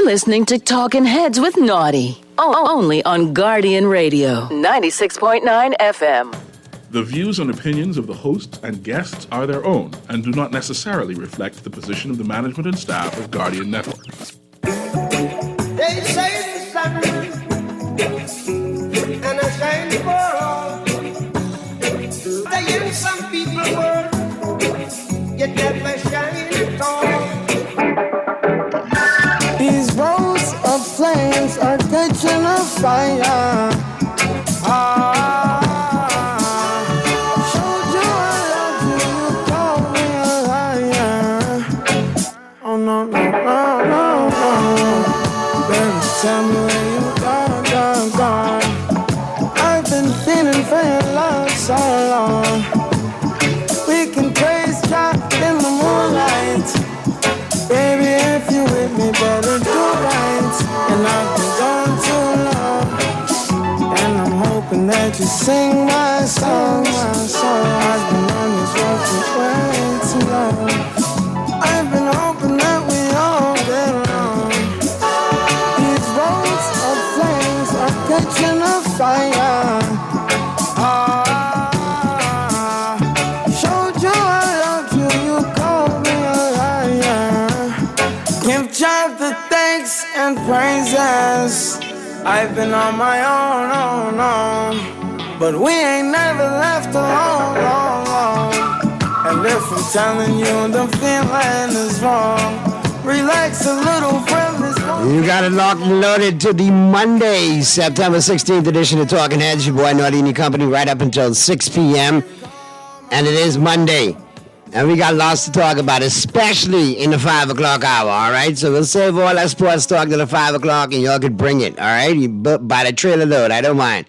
listening to Talking Heads with Naughty. Only on Guardian Radio, 96.9 FM. The views and opinions of the hosts and guests are their own and do not necessarily reflect the position of the management and staff of Guardian Network. They say the sun and I shine for all. They in some people world you never shine at all. These rows of flames are catching a fire. Showed you I love you, you call me a liar. Oh no, no, no, no, no. Baby, tell me where you gone. I've been feeling for your love so long. We can praise God in the moonlight. Baby, if you with me, better do right. And I've been gone too long, and I'm hoping that you sing my song. I've been on this road for way too long. I've been hoping that we all get along. These roads of flames are catching a fire. Showed you I loved you, you called me a liar. Give God the thanks and praises. I've been on my own, but we ain't never left alone, And if I'm telling you the feeling is wrong, relax a little from this moment. You got it locked and loaded to the Monday, September 16th edition of Talking Heads. Your boy Naughty and your company right up until 6 p.m. And it is Monday. And we got lots to talk about, especially in the 5 o'clock hour, all right? So we'll save all that sports talk to the 5 o'clock, and y'all could bring it, all right? You buy the trailer load, I don't mind.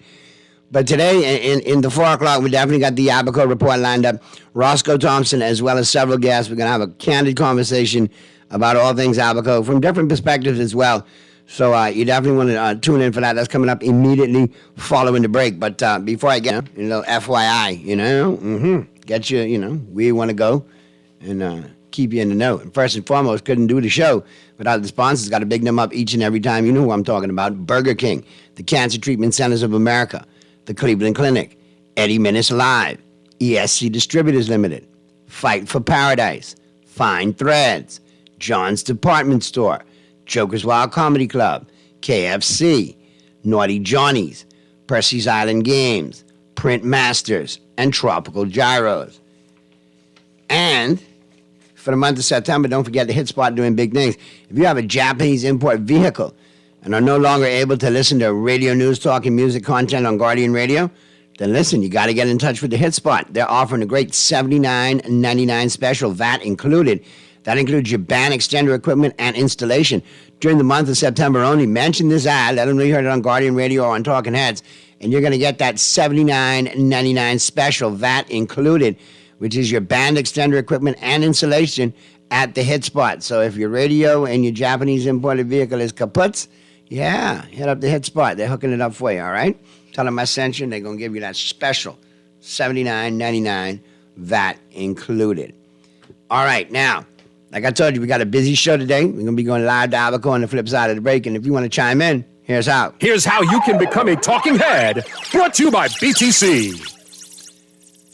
But today, in the 4 o'clock, we definitely got the Abaco report lined up. Roscoe Thompson, as well as several guests. We're going to have a candid conversation about all things Abaco from different perspectives as well. So you definitely want to tune in for that. That's coming up immediately following the break. But before I get a little FYI, get you, where you want to go and keep you in the know. And first and foremost, couldn't do the show without the sponsors. Got to big them up each and every time. You know who I'm talking about. Burger King, the Cancer Treatment Centers of America, the Cleveland Clinic, Eddie Minnis Live, ESC Distributors Limited, Fight for Paradise, Fine Threads, John's Department Store, Joker's Wild Comedy Club, KFC, Naughty Johnny's, Percy's Island Games, Print Masters, and Tropical Gyros. And for the month of September, don't forget the Hit Spot doing big things. If you have a Japanese import vehicle and are no longer able to listen to radio news, talk, and music content on Guardian Radio, then listen, you got to get in touch with the Hit Spot. They're offering a great $79.99 special, VAT included. That includes your band extender equipment and installation. During the month of September only, mention this ad, let them know you heard it on Guardian Radio or on Talking Heads, and you're going to get that $79.99 special, VAT included, which is your band extender equipment and installation at the Hit Spot. So if your radio and your Japanese imported vehicle is kaputs, hit up the Hit Spot. They're hooking it up for you, all right? Tell them I sent you, and they're going to give you that special $79.99 VAT included. All right, now, like I told you, we got a busy show today. We're going to be going live to Abaco on the flip side of the break, and if you want to chime in, here's how. Here's how you can become a talking head. Brought to you by BTC.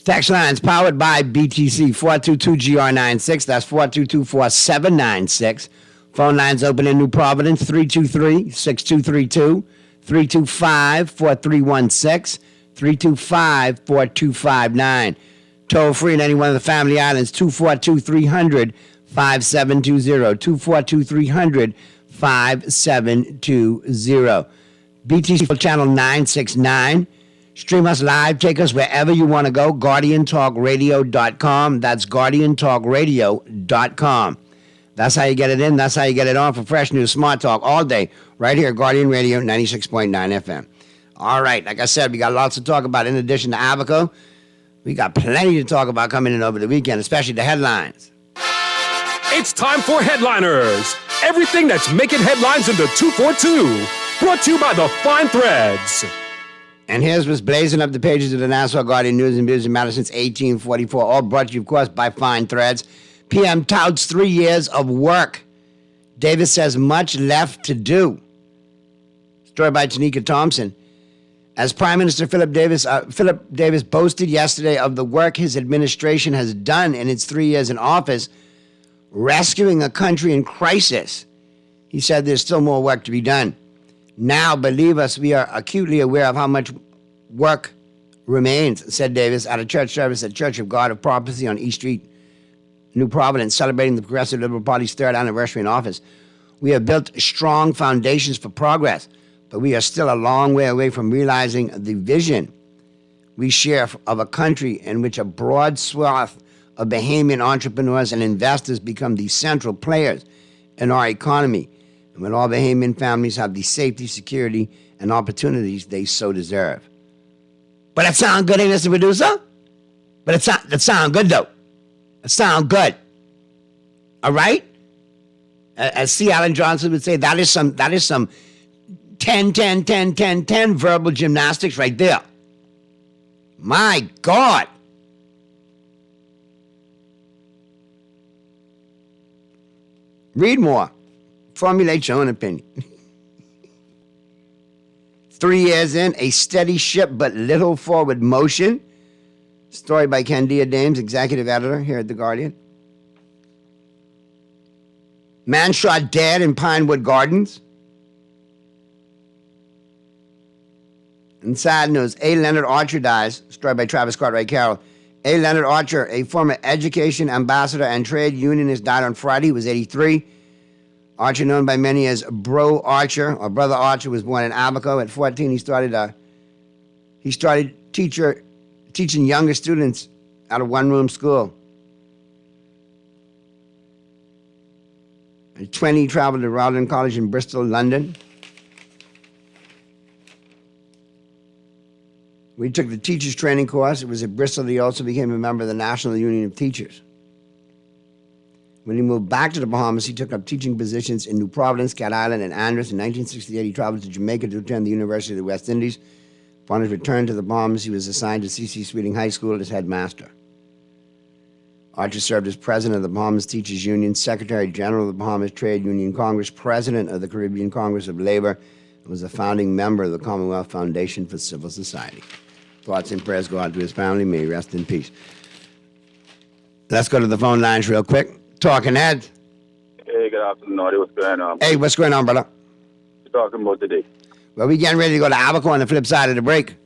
Text lines powered by BTC, 422-GR96. That's 422-4796. Phone lines open in New Providence, 323-6232, 325-4316, 325-4259. Toll free in any one of the family islands, 242-300-5720, 242-300-5720. BTC channel 969. Stream us live. Take us wherever you want to go. GuardianTalkRadio.com. That's GuardianTalkRadio.com. That's how you get it in. That's how you get it on for fresh news, smart talk all day, right here at Guardian Radio 96.9 FM. All right, like I said, we got lots to talk about. In addition to Abaco, we got plenty to talk about coming in over the weekend, especially the headlines. It's time for Headliners. Everything that's making headlines in the 242. Brought to you by the Fine Threads. And here's what's blazing up the pages of the Nassau Guardian News and Views matter since 1844. All brought to you, of course, by Fine Threads. PM touts 3 years of work. Davis says much left to do. Story by Tanika Thompson. As Prime Minister Philip Davis boasted yesterday of the work his administration has done in its 3 years in office, rescuing a country in crisis, he said there's still more work to be done. Now, believe us, we are acutely aware of how much work remains, said Davis at a church service at Church of God of Prophecy on East Street, New Providence, celebrating the Progressive Liberal Party's 3rd anniversary in office. We have built strong foundations for progress, but we are still a long way away from realizing the vision we share of a country in which a broad swath of Bahamian entrepreneurs and investors become the central players in our economy, and when all Bahamian families have the safety, security, and opportunities they so deserve. But that sound good, ain't it, Mr. Producer? But that sound good, though. It sound good. All right? As C. Allen Johnson would say, that is some 10 verbal gymnastics right there. My God. Read more. Formulate your own opinion. 3 years in, a steady ship but little forward motion. Story by Candia Dames, executive editor here at The Guardian. Man shot dead in Pinewood Gardens. And sad news, A. Leonard Archer dies. Story by Travis Cartwright Carroll. A. Leonard Archer, a former education ambassador and trade unionist, died on Friday. He was 83. Archer, known by many as Bro Archer, or Brother Archer, was born in Abaco. At 14, he started teaching younger students at a one-room school. At 20, he traveled to Rowland College in Bristol, London. We took the teacher's training course. It was at Bristol. He also became a member of the National Union of Teachers. When he moved back to the Bahamas, he took up teaching positions in New Providence, Cat Island, and Andros. In 1968, he traveled to Jamaica to attend the University of the West Indies. Upon his return to the Bahamas, he was assigned to C.C. Sweeting High School as headmaster. Archer served as president of the Bahamas Teachers Union, secretary general of the Bahamas Trade Union Congress, president of the Caribbean Congress of Labor, and was a founding member of the Commonwealth Foundation for Civil Society. Thoughts and prayers go out to his family. May he rest in peace. Let's go to the phone lines real quick. Talking Ed. Hey, good afternoon, Naughty. What's going on? Hey, what's going on, brother? What you talking about today? Well, we getting ready to go to Abaco on the flip side of the break.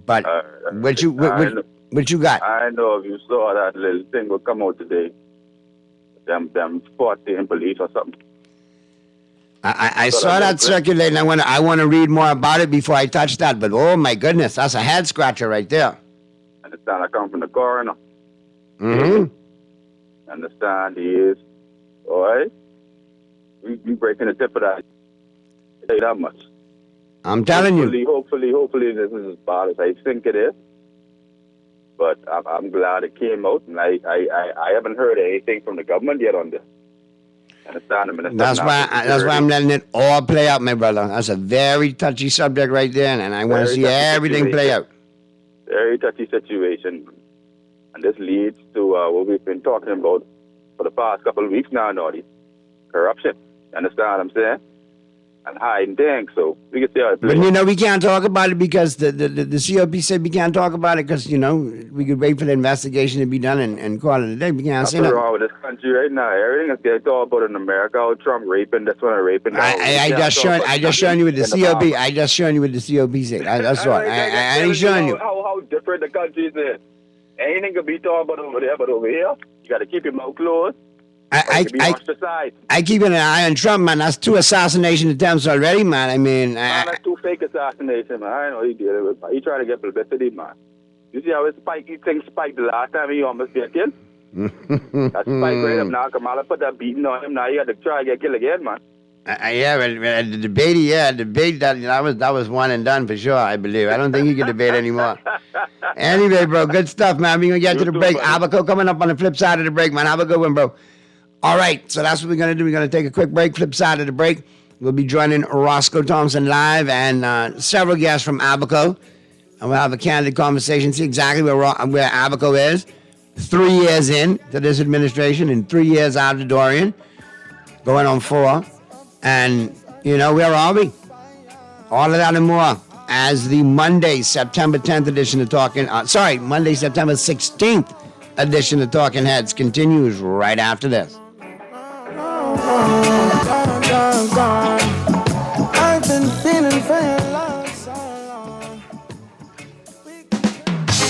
But what you got? I know if you saw that little thing will come out today. Them 14 police or something. I saw that circulating. I want to read more about it before I touch that. But oh my goodness, that's a head scratcher right there. Understand? I come from the coroner. Mm-hmm. Understand? He is. All right. We breaking the tip of that. I tell you that much. I'm telling you. Hopefully this is as bad as I think it is. But I'm glad it came out, and I haven't heard anything from the government yet on this. Understand? That's why I'm letting it all play out, my brother. That's a very touchy subject right there, and I want to see everything play out. Very touchy situation. And this leads to what we've been talking about for the past couple of weeks now, Naughty. Corruption. Understand what I'm saying? And hiding things. So we can see how it plays. But we can't talk about it because the COP said we can't talk about it because, we could wait for the investigation to be done and call it a day. We can't say nothing. that. What's wrong with this country right now? Everything is getting talked about in America. How Trump raping, this one raping. I just shown you with the COP. I just shown you with the COP said. That's what. I ain't showing you. How different the country is. Anything can be talked about over there, but over here, you got to keep your mouth closed. I keep an eye on Trump, man. That's 2 assassination attempts already, man. I mean, that's 2 fake assassinations, man. I know he did it. He tried to get publicity, man. You see how he spiked the last time he almost got killed? That spike right up now. Kamala put that beating on him. Now he got to try to get killed again, man. The debate that was one and done for sure, I believe. I don't think he can debate anymore. Anyway, bro, good stuff, man. We're going to get to the break. Abaco coming up on the flip side of the break, man. Have a good one, bro. All right, so that's what we're going to do. We're going to take a quick break, flip side of the break. We'll be joining Roscoe Thompson live and several guests from Abaco. And we'll have a candid conversation, see exactly where Abaco is. 3 years in to this administration and 3 years out of Dorian. Going on 4. And, where are we? All of that and more as the Monday, September 10th edition of Monday, September 16th edition of Talking Heads continues right after this. I've been feeling for your love so long.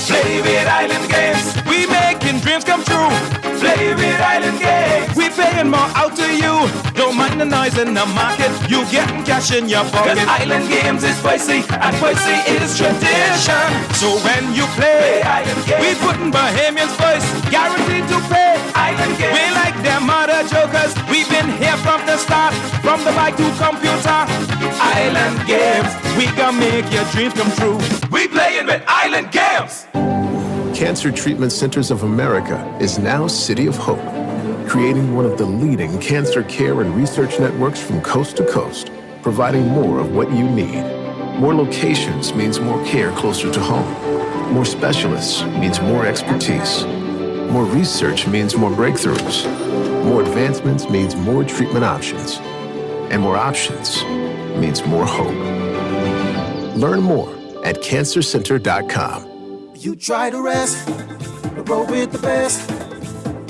Play with Island Games. We making dreams come true. Play with Island Games. We paying more out to you. Don't mind the noise in the market. You getting cash in your pocket. 'Cause Island Games is spicy and spicy is tradition. So when you play Island Games, we putting Bahamians first. Guaranteed to pay Island Games. We like them other jokers. We've been here from the start. From the bike to computer. Island Games. We gonna make your dreams come true. We playing with Island Games. Cancer Treatment Centers of America is now City of Hope, creating one of the leading cancer care and research networks from coast to coast, providing more of what you need. More locations means more care closer to home. More specialists means more expertise. More research means more breakthroughs. More advancements means more treatment options. And more options means more hope. Learn more at cancercenter.com. You try to rest, roll with the best.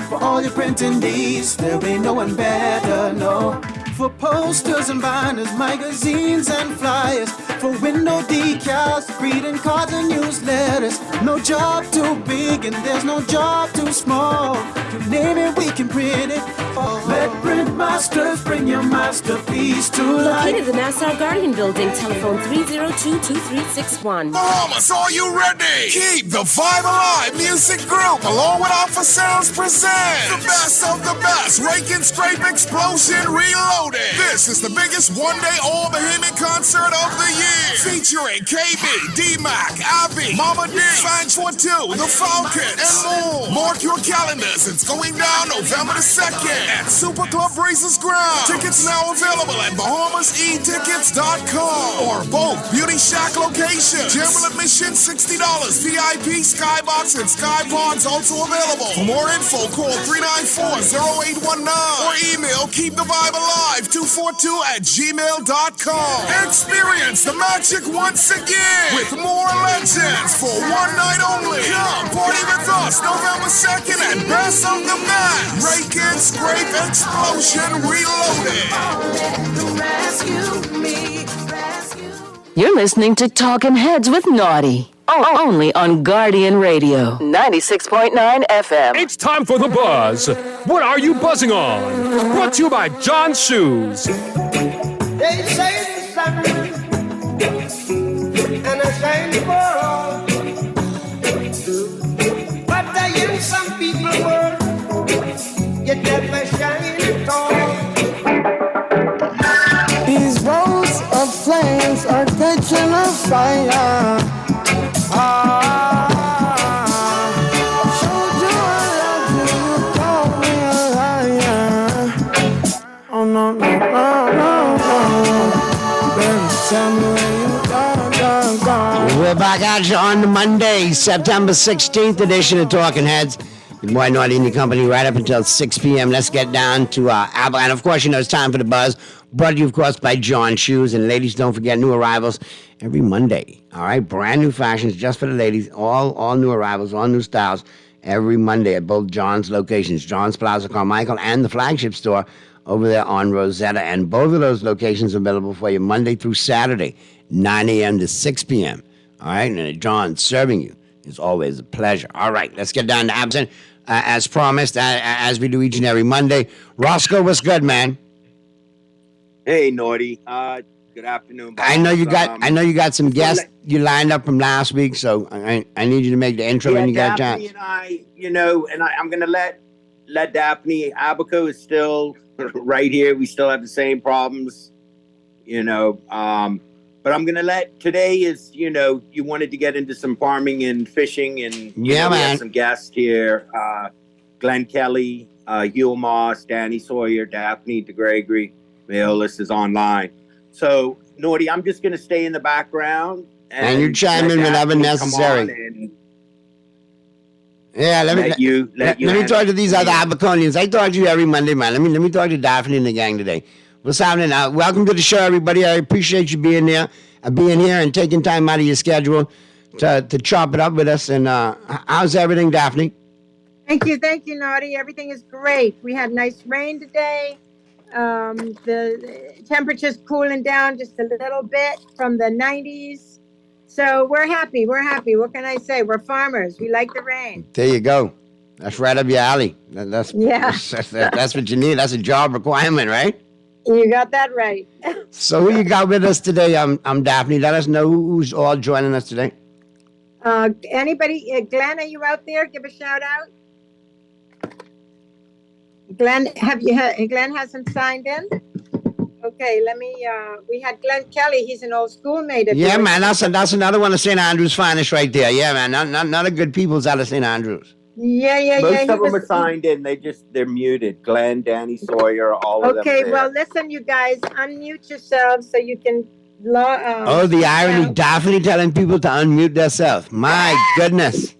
For all your printing needs, there ain't no one better, no. For posters and binders, magazines and flyers. For window decals, greeting cards and newsletters. No job too big and there's no job too small. You name it, we can print it. Oh. Let Print Masters bring your masterpiece to life. Located in the Nassau Guardian Building, telephone 302-2361. Bahamas, are you ready? Keep the vibe alive. Music Group, along with Alpha Sounds, present the best of the best. Rake and Scrape Explosion Reloaded. This is the biggest one-day all-Bahamian concert of the year. Featuring KB, D-Mac, Abby, Mama D, Fans for Two, The Falcons, and more. Mark your calendars. It's going down November the 2nd at Super Club Races Ground. Tickets now available at BahamasEtickets.com or both Beauty Shack locations. General admission $60. VIP, Skybox, and Sky Ponds also available. For more info, call 394-0819 or email keepthevibealive242@gmail.com. Experience the magic once again with more legends for one night only. Come party with us November 2nd at Best of the Best. Rake and Scrape Explosion Reloaded. You're listening to Talking Heads with Naughty. Only on Guardian Radio, 96.9 FM. It's time for The Buzz. What are you buzzing on? Brought to you by John's Shoes. They say the sun and I shine for all. But I hear some people were you never shine at all. These roads of flames are catching a fire. Showed you I love you, you called me a liar. Oh no, no, no, no, no. Baby, tell me where you gone. We're back at you on the Monday, September 16th edition of Talking Heads. Your boy Naughty and your company right up until 6 p.m. Let's get down to Apple. And, of course, it's time for The Buzz. Brought to you, of course, by John Shoes. And, ladies, don't forget new arrivals every Monday. All right? Brand new fashions just for the ladies. All new arrivals, all new styles every Monday at both John's locations. John's Plaza Carmichael and the flagship store over there on Rosetta. And both of those locations are available for you Monday through Saturday, 9 a.m. to 6 p.m. All right? And John serving you is always a pleasure. All right, let's get down to Absent. As promised, as we do each and every Monday. Roscoe, what's good, man? Hey, Naughty. Good afternoon. Bob. I know you got some guests you lined up from last week, so I need you to make the intro when you got a chance. Daphne and I'm going to let Daphne. Abaco is still right here. We still have the same problems, but I'm going to let, today is, you wanted to get into some farming and fishing, and we have some guests here. Glenn Kelly, Hugh Moss, Danny Sawyer, Daphne DeGregory. The list is online. So, Naughty, I'm just going to stay in the background. And you chime in whenever necessary. Let me talk to these other Abaconians. I talk to you every Monday, man. Let me talk to Daphne and the gang today. What's happening? Welcome to the show, everybody. I appreciate you being there, being here, and taking time out of your schedule to chop it up with us. And how's everything, Daphne? Thank you, Naughty. Everything is great. We had nice rain today. The temperature's cooling down just a little bit from the 90s. So we're happy. What can I say? We're farmers. We like the rain. There you go. That's right up your alley. That's what you need. That's a job requirement, right? You got that right. So who you got with us today? I'm Daphne. Let us know who's all joining us today. Anybody? Glenn, are you out there? Give a shout out. Glenn, Glenn hasn't signed in? Okay, we had Glenn Kelly. He's an old schoolmate. Yeah, man, that's another one of St. Andrews' finest right there. Yeah, man, not a good people's out of St. Andrews. Yeah. Most of them are signed in. They're muted. Glenn, Danny Sawyer, all of them. Okay, well, listen, you guys, unmute yourselves so you can. The irony, Daphne telling people to unmute themselves. My goodness.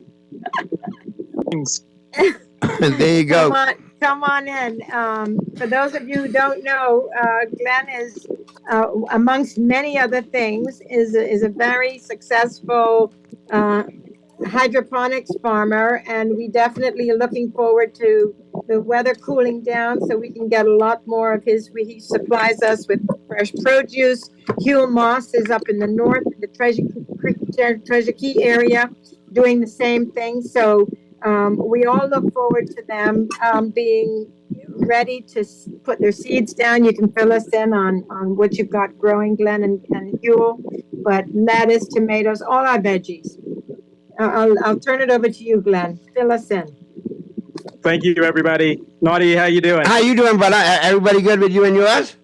There you go. Come on in. For those of you who don't know, Glenn is, amongst many other things, is a very successful hydroponics farmer, and we definitely are looking forward to the weather cooling down so we can get a lot more of his. He supplies us with fresh produce. Hugh Moss is up in the north, the Treasure Key area, doing the same thing. So we all look forward to them being ready to put their seeds down. You can fill us in on what you've got growing, Glenn and Hugh, but lettuce, tomatoes, all our veggies. I'll turn it over to you, Glenn. Fill us in. Thank you, everybody. Naughty, how you doing? How you doing, brother? Everybody good with you and yours?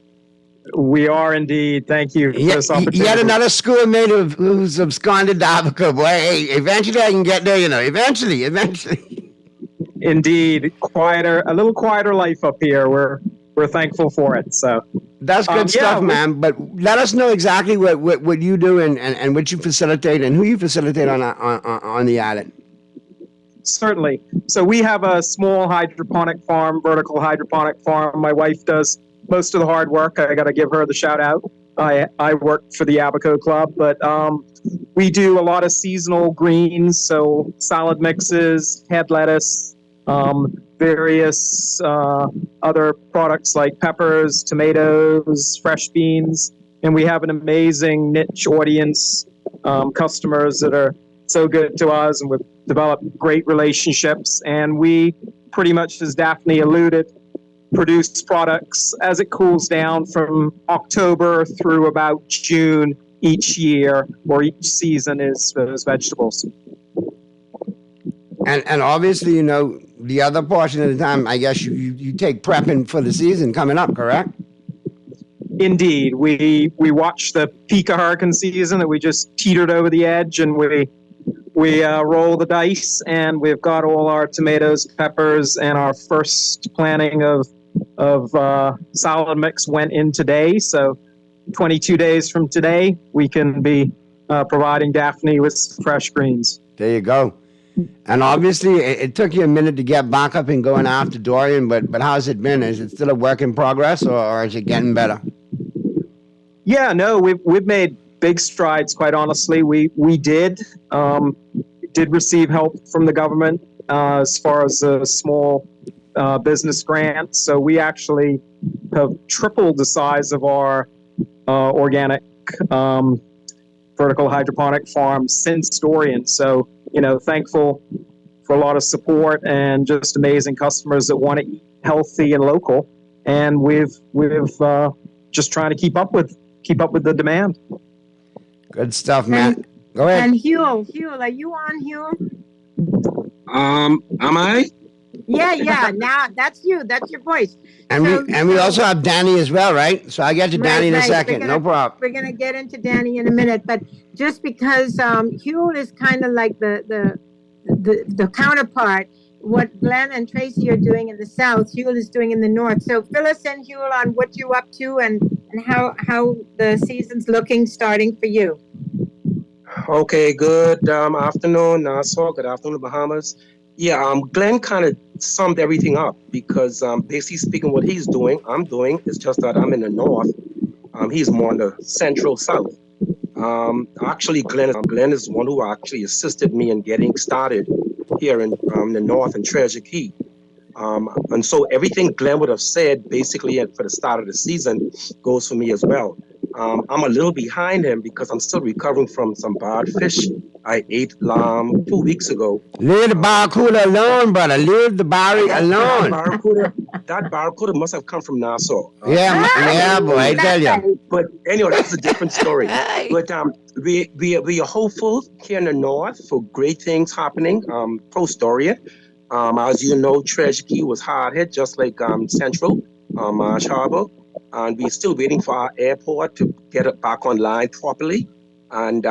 We are indeed. Thank you for this opportunity. Yet another schoolmate who's absconded to Africa. Boy, hey, eventually I can get there, Eventually. Indeed. A little quieter life up here. We're thankful for it. So that's good stuff, man. But let us know exactly what you do and what you facilitate and who you facilitate on the island. Certainly. So we have a small hydroponic farm, vertical hydroponic farm. My wife does most of the hard work. I got to give her the shout out. I work for the Abaco Club, but we do a lot of seasonal greens, so salad mixes, head lettuce, various other products like peppers, tomatoes, fresh beans, and we have an amazing niche audience, customers that are so good to us, and we've developed great relationships, and we pretty much, as Daphne alluded, produce products as it cools down from October through about June each year, or each season is vegetables. And obviously, the other portion of the time, I guess you take prepping for the season coming up, correct? Indeed. We watched the peak of hurricane season that we just teetered over the edge, and we roll the dice, and we've got all our tomatoes, peppers, and our first planting of salad mix went in today. So 22 days from today, we can be providing Daphne with fresh greens. There you go. And obviously, it took you a minute to get back up and going after Dorian, but how's it been? Is it still a work in progress, or is it getting better? Yeah, no, we've made big strides, quite honestly. We did receive help from the government as far as a small business grant. So we actually have tripled the size of our organic vertical hydroponic farm since Dorian. So, thankful for a lot of support and just amazing customers that want to eat healthy and local. And we've just trying to keep up with the demand. Good stuff, man. Go ahead. And Hugh, are you on, Hugh? Am I? Yeah. Now that's you. That's your voice. And we also have Danny as well, right? So I get to Danny in a second. No problem. We're gonna get into Danny in a minute, but just because Hugh is kind of like the counterpart, what Glenn and Tracy are doing in the south, Hugh is doing in the north. So fill us in, Hugh, on what you're up to and how the season's looking starting for you. Okay, good afternoon, Nassau. Good afternoon, Bahamas. Yeah, Glenn kind of summed everything up because basically speaking, what he's doing, I'm doing. It's just that I'm in the north. He's more in the central south. Actually, Glenn is one who actually assisted me in getting started here in the north in Treasure Key. And so everything Glenn would have said basically for the start of the season goes for me as well. I'm a little behind him because I'm still recovering from some bad fish I ate 2 weeks ago. Leave the barracuda alone, brother. Leave the barry alone. That barracuda must have come from Nassau. Yeah, boy, I tell you. But anyway, that's a different story. But we are hopeful here in the north for great things happening post-Dorian. As you know, Treasure Key was hard hit, just like Central, Marsh Harbor. And we're still waiting for our airport to get it back online properly. And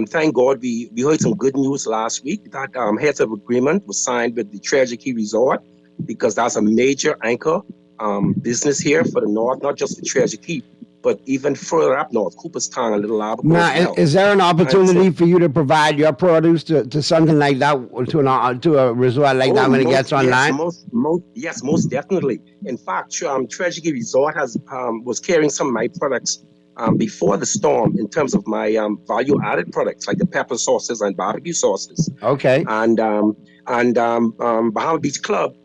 thank God we heard some good news last week that heads of agreement was signed with the Treasure Key Resort, because that's a major anchor business here for the north, not just the Treasure Key, but even further up north, Cooperstown, a little Abaco. Now, is there an opportunity for you to provide your produce to something like that, to a resort like that when it gets online? Yes, most definitely. In fact, Treasure Key Resort was carrying some of my products before the storm in terms of my value-added products like the pepper sauces and barbecue sauces. Okay. And Bahama Beach Club,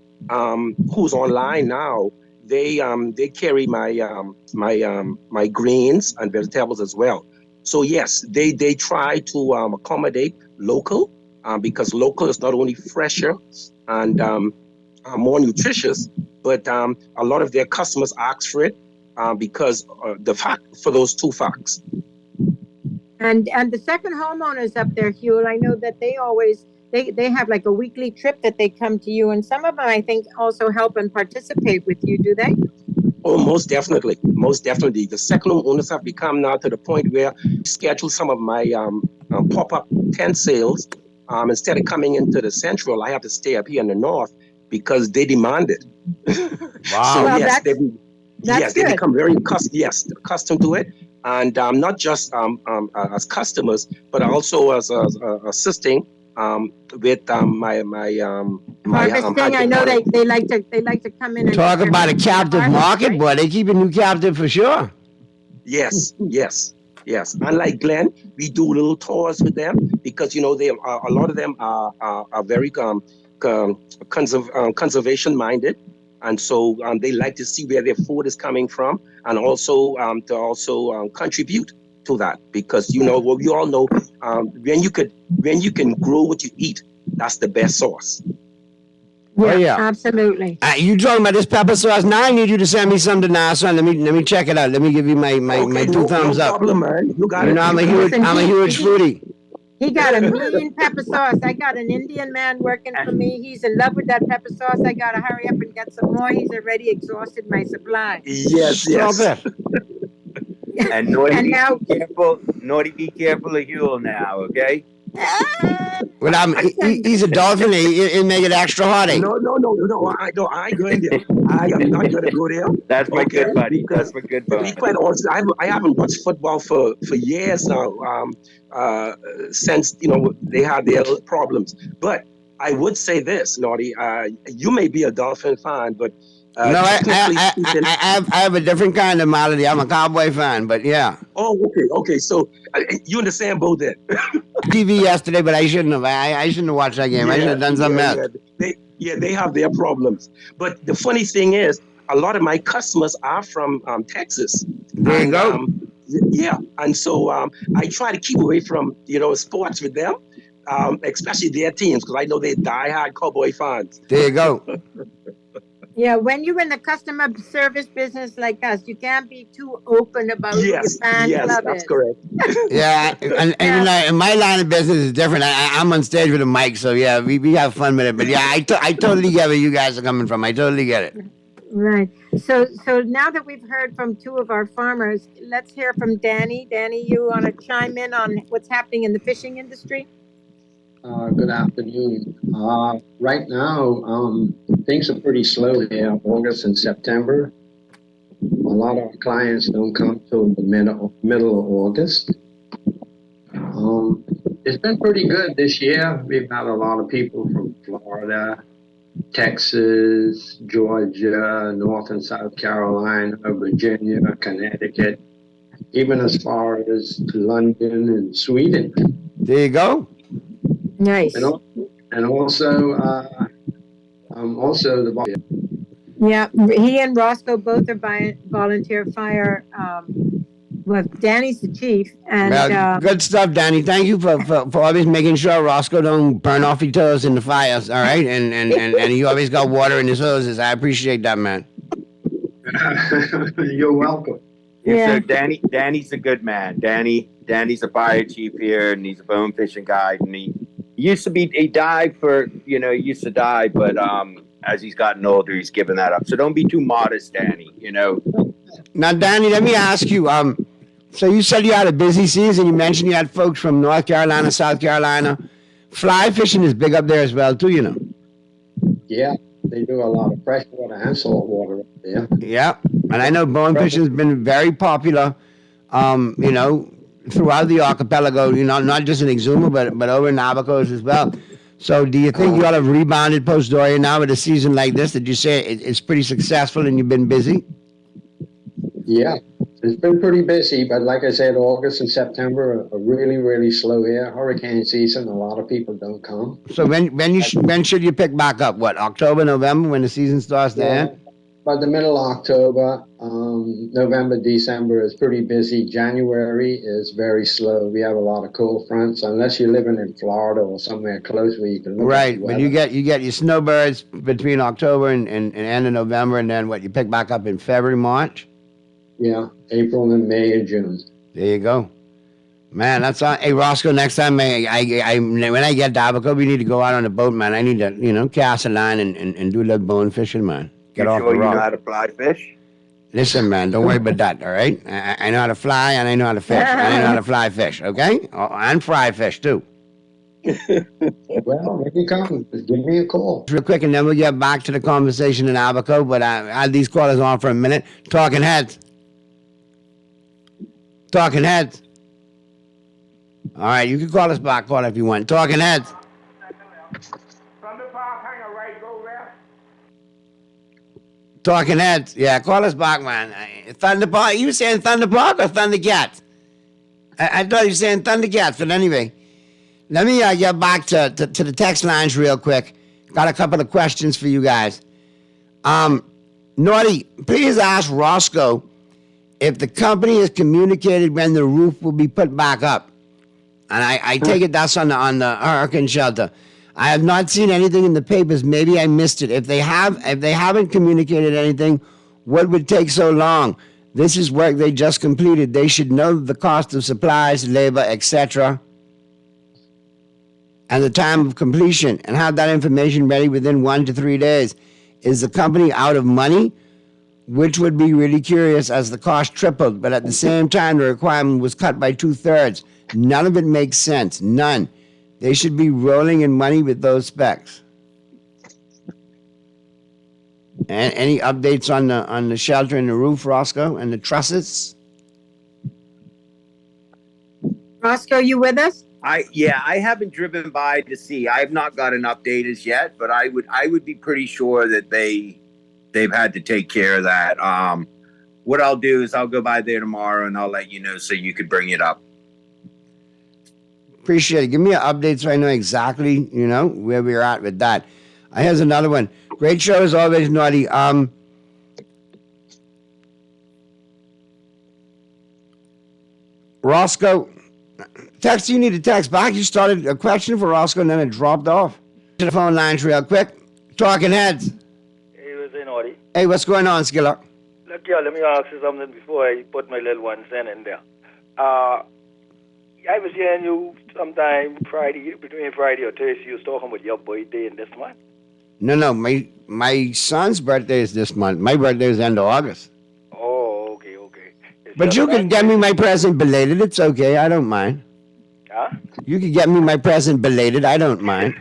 who's online now, they carry my greens and vegetables as well. So yes, they try to accommodate local because local is not only fresher and more nutritious, but a lot of their customers ask for it because for those two facts. And the second homeowners up there, Hugh, I know that they always they have like a weekly trip that they come to you, and some of them I think also help and participate with you. Do they? Oh, most definitely. Most definitely. The second owners have become now to the point where I schedule some of my pop-up tent sales. Instead of coming into the central, I have to stay up here in the north because they demand it. Wow. So Well, yes, that's they good. become very accustomed to it. And not just as customers, but also as assisting with my Harvesting. I know they like to come in and Talk about a captive market, boy. They keeping you captive for sure. Yes. Unlike Glenn, we do little tours with them because they a lot of them are very conservation minded, and so they like to see where their food is coming from, and also to contribute to that because we all know when you can grow what you eat, that's the best sauce. Yeah, absolutely. You talking about this pepper sauce? Now I need you to send me some to Nassau. Let me check it out. Let me give you my two thumbs up. No problem, man. You got it. I'm a huge foodie. He got a mean pepper sauce. I got an Indian man working for me. He's in love with that pepper sauce. I gotta hurry up and get some more. He's already exhausted my supply. Yes. And Naughty, And now- be careful. Naughty, be careful of Huel now, okay? Well, he's a dolphin. It make it extra hearty. No. I ain't going there. I am not going to go there. That's my good buddy. Because That's my good to buddy. be quite honest, I haven't watched football for years now. Since they had their problems. But I would say this, Naughty. You may be a Dolphin fan, but No, I have a different kind of malady. I'm a Cowboy fan, but yeah. Oh, okay. So you in the same boat then. TV yesterday, but I shouldn't have. I shouldn't have watched that game. I should have done something else. They have their problems. But the funny thing is, a lot of my customers are from Texas. There you go. Yeah, and so I try to keep away from sports with them, especially their teams, because I know they're diehard Cowboy fans. There you go. Yeah, when you're in the customer service business like us, you can't be too open about who your fan club that's is. correct. Yeah, and in my line of business is different. I'm on stage with a mic, so yeah, we have fun with it. But yeah, I totally get where you guys are coming from. I totally get it. Right. So now that we've heard from two of our farmers, let's hear from Danny. Danny, you want to chime in on what's happening in the fishing industry? Good afternoon. Right now, things are pretty slow here, August and September. A lot of our clients don't come till the middle of August. It's been pretty good this year. We've had a lot of people from Florida, Texas, Georgia, North and South Carolina, Virginia, Connecticut, even as far as London and Sweden. There you go. Nice. And also the Yeah, he and Roscoe both are volunteer fire. Well, Danny's the chief, and Well, good stuff, Danny. Thank you for always making sure Roscoe don't burn off his toes in the fires, all right? And he always got water in his hoses. I appreciate that, man. You're welcome. Yeah. So Danny's a good man. Danny's a fire chief here, and he's a bone fishing guide. And he used to dive, but as he's gotten older, he's given that up. So don't be too modest, Danny. Now, Danny, let me ask you. So you said you had a busy season. You mentioned you had folks from North Carolina, South Carolina. Fly fishing is big up there as well, too. Yeah, they do a lot of freshwater and saltwater up there. Yeah, and I know bone fishing has been very popular, throughout the archipelago, not just in Exuma, but over in Abacos as well. So do you think you all have rebounded post-Dorian now with a season like this? Did you say it's pretty successful and you've been busy? Yeah, it's been pretty busy, but like I said, August and September are really, really slow here. Hurricane season, a lot of people don't come. So when should you pick back up? What, October, November, when the season starts to end? By the middle of October, November, December is pretty busy. January is very slow. We have a lot of cold fronts, unless you're living in Florida or somewhere close where you can look right, at the but weather. you get your snowbirds between October and end of November, and then you pick back up in February, March? Yeah, April and May and June. There you go. Man, that's on. Hey, Roscoe, next time when I get to Abaco, we need to go out on a boat, man. I need to, cast a line and do a little bone fishing, man. Get off the rock. You know how to fly fish? Listen, man, don't worry about that, all right? I know how to fly and I know how to fish. I know how to fly fish, okay? And fry fish, too. Well, when you come, just give me a call. Real quick, and then we'll get back to the conversation in Abaco, but I had these callers on for a minute. Talking heads. Talking heads. All right, you can call us back, call if you want. Talking heads. Talking heads. Yeah, call us back, man. Thunder Park. You saying Thunder Park or Thundercats? I thought you were saying Thundercats, but anyway. Let me get back to the text lines real quick. Got a couple of questions for you guys. Naughty, please ask Roscoe if the company has communicated when the roof will be put back up. And I take it that's on the hurricane shelter. I have not seen anything in the papers. Maybe I missed it. If they haven't communicated anything, what would take so long? This is work they just completed. They should know the cost of supplies, labor, etc., and the time of completion, and have that information ready within 1 to 3 days. Is the company out of money? Which would be really curious, as the cost tripled, but at the same time the requirement was cut by 2/3. None of it makes sense. None. They should be rolling in money with those specs. And any updates on the shelter and the roof, Roscoe, and the trusses? Roscoe, you with us? I haven't driven by to see. I have not got an update as yet, but I would be pretty sure that they've had to take care of that. What I'll do is I'll go by there tomorrow and I'll let you know so you could bring it up. Appreciate it. Give me an update so I know exactly, where we're at with that. Here's another one. Great show as always, Naughty. Roscoe, text, you need to text back. You started a question for Roscoe and then it dropped off. To the phone lines real quick. Talking heads. Hey, what's in, Naughty? Hey, what's going on, Skiller? Look, let me ask you something before I put my little one cent in there. I was hearing you sometime between Friday or Thursday, you was talking about your birthday in this month. No, my son's birthday is this month. My birthday is end of August. Oh, okay. But you can get me my present belated. It's okay. I don't mind. Huh? You can get me my present belated. I don't mind.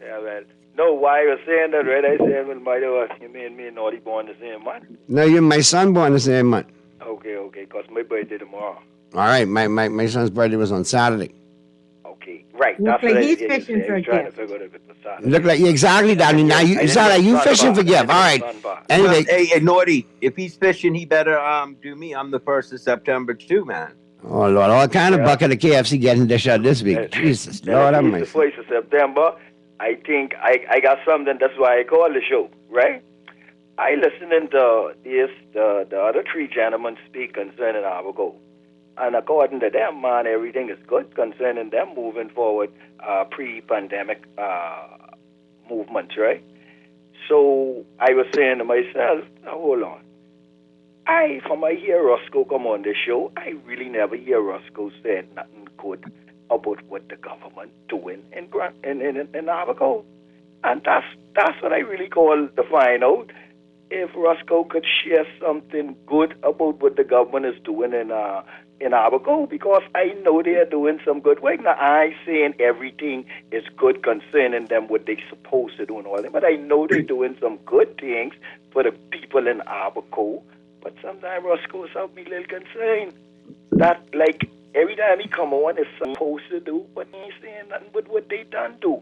Yeah, well, no, why I was saying that, right? I said, well, my you mean me and Naughty born the same month? No, you're my son born the same month. Okay, because my birthday tomorrow. All right, my son's birthday was on Saturday. Okay, Right. Looks That's like what he's he's fishing for a trying to gift. figure out if it was Saturday. Look like you exactly, Donnie. Now you sound like you fishing for gift. All right. Anyway, hey, Naughty, if he's fishing, he better do me. I'm the 1st of September too, man. oh Lord, all kind of bucket of KFC getting dished out this week. Jesus, Lord, I'm The 1st of September, I think I got something. That's why I call the show, right? I listening to the other three gentlemen speak concerning Abaco. And according to them, man, everything is good concerning them moving forward, pre-pandemic movements, right? So I was saying to myself, now hold on. From I hear Roscoe come on this show, I really never hear Roscoe say nothing good about what the government doing in Abaco. And that's what I really call to find out. If Roscoe could share something good about what the government is doing in Abaco, because I know they are doing some good work. Now, I ain't saying everything is good concerning them, what they supposed to do and all that, but I know they're doing some good things for the people in Abaco. But sometimes Roscoe's have me a little concerned that, like, every time he come on, is supposed to do, but he ain't saying nothing but what they done do.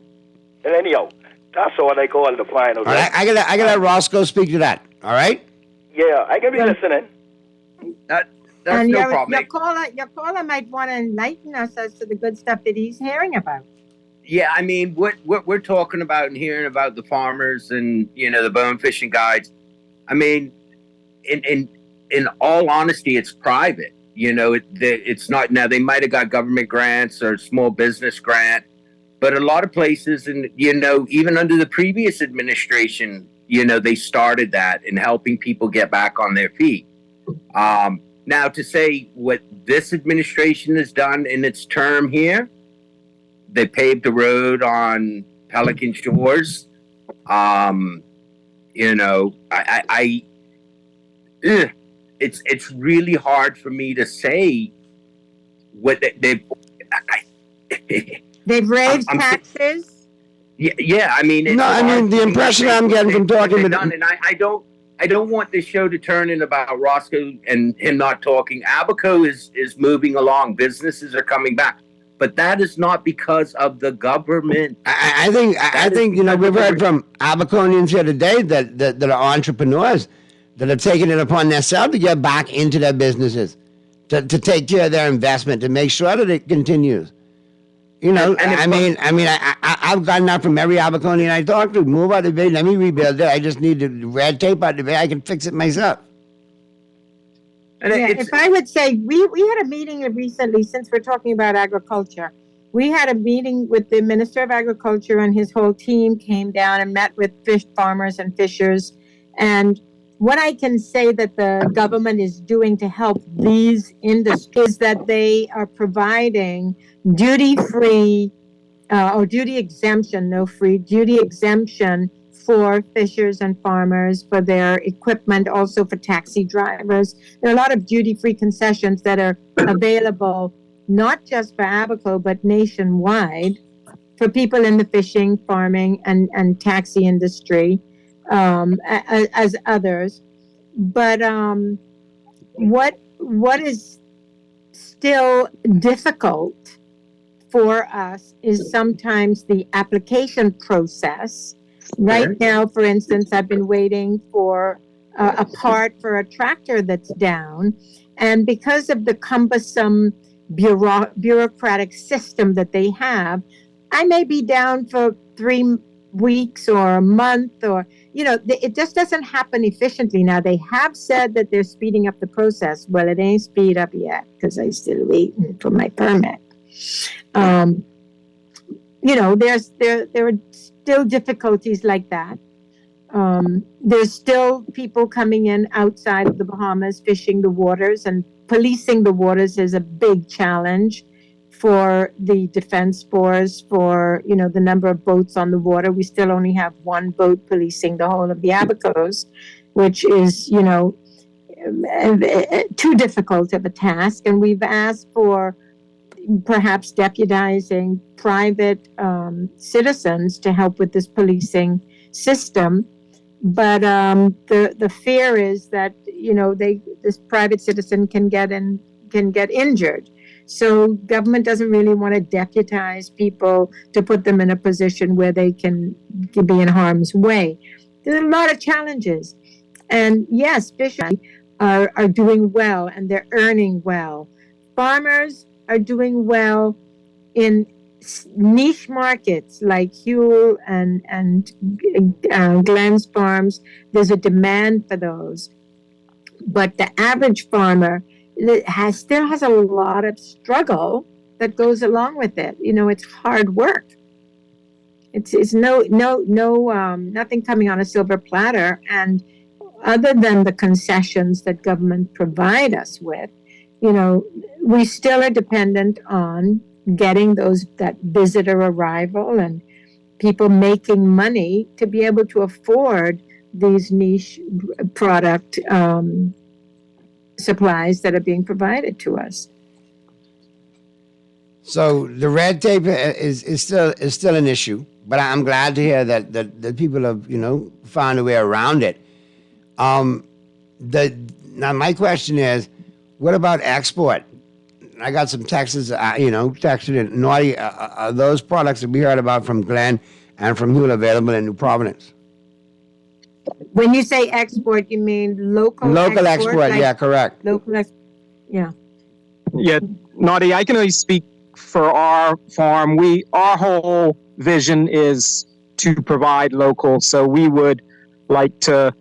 And anyhow, that's all I call the final. all right, I gotta let Roscoe speak to that. All right. Yeah, I can be listening. That's And no your problem. caller might want to enlighten us as to the good stuff that he's hearing about. Yeah, I mean, what we're talking about and hearing about the farmers and, you know, the bone fishing guides, I mean, in all honesty, it's private. You know, it's not, now they might have got government grants or small business grant, but a lot of places, and, you know, even under the previous administration, you know, they started that in helping people get back on their feet. Now, to say what this administration has done in its term here, they paved the road on Pelican Shores. You know, it's really hard for me to say what They've raised taxes. Yeah. I mean, No, I mean, the impression I'm getting from talking to done, and I don't want this show to turn in about Roscoe and him not talking. Abaco is moving along. Businesses are coming back. But that is not because of the government. I think you know, we've heard from Abaconians here today that are entrepreneurs that are taking it upon themselves to get back into their businesses, to take care of their investment, to make sure that it continues. You know, I've gotten that from every Abaconian I talk to. Move out of the way, let me rebuild it. I just need the red tape out of the way. I can fix it myself. If I would say, we had a meeting recently, since we're talking about agriculture. We had a meeting with the Minister of Agriculture, and his whole team came down and met with fish farmers and fishers. And what I can say that the government is doing to help these industries is that they are providing duty-free or duty exemption, no free, duty exemption for fishers and farmers, for their equipment, also for taxi drivers. There are a lot of duty-free concessions that are available, not just for Abaco, but nationwide, for people in the fishing, farming, and taxi industry, as others. But what is still difficult for us is sometimes the application process. Right now, for instance, I've been waiting for a part for a tractor that's down. And because of the cumbersome bureaucratic system that they have, I may be down for 3 weeks or a month, or, you know, it just doesn't happen efficiently. Now, they have said that they're speeding up the process. Well, it ain't speed up yet because I'm still waiting for my permit. You know, there are still difficulties like that. There's still people coming in outside of the Bahamas, fishing the waters, and policing the waters is a big challenge for the defense force, for, you know, the number of boats on the water. We still only have one boat policing the whole of the Abacos, which is, you know, too difficult of a task. And we've asked for perhaps deputizing private citizens to help with this policing system. But the fear is that, you know, this private citizen can get injured. So government doesn't really want to deputize people to put them in a position where they can be in harm's way. There's a lot of challenges. And yes, fishermen are doing well and they're earning well. Farmers are doing well in niche markets like Huel and Glenn's farms. There's a demand for those. But the average farmer still has a lot of struggle that goes along with it. You know, it's hard work. It's nothing coming on a silver platter. And other than the concessions that government provide us with, you know, we still are dependent on getting that visitor arrival and people making money to be able to afford these niche product supplies that are being provided to us. So the red tape is still an issue, but I'm glad to hear that people have, you know, found a way around it. Now my question is, what about export? I got some texts, texted in. Naughty, are those products that we heard about from Glenn and from Huel available in New Providence? When you say export, you mean local export, like, yeah, correct. Yeah. Yeah, Naughty, I can only speak for our farm. Our whole vision is to provide local, so we would like to,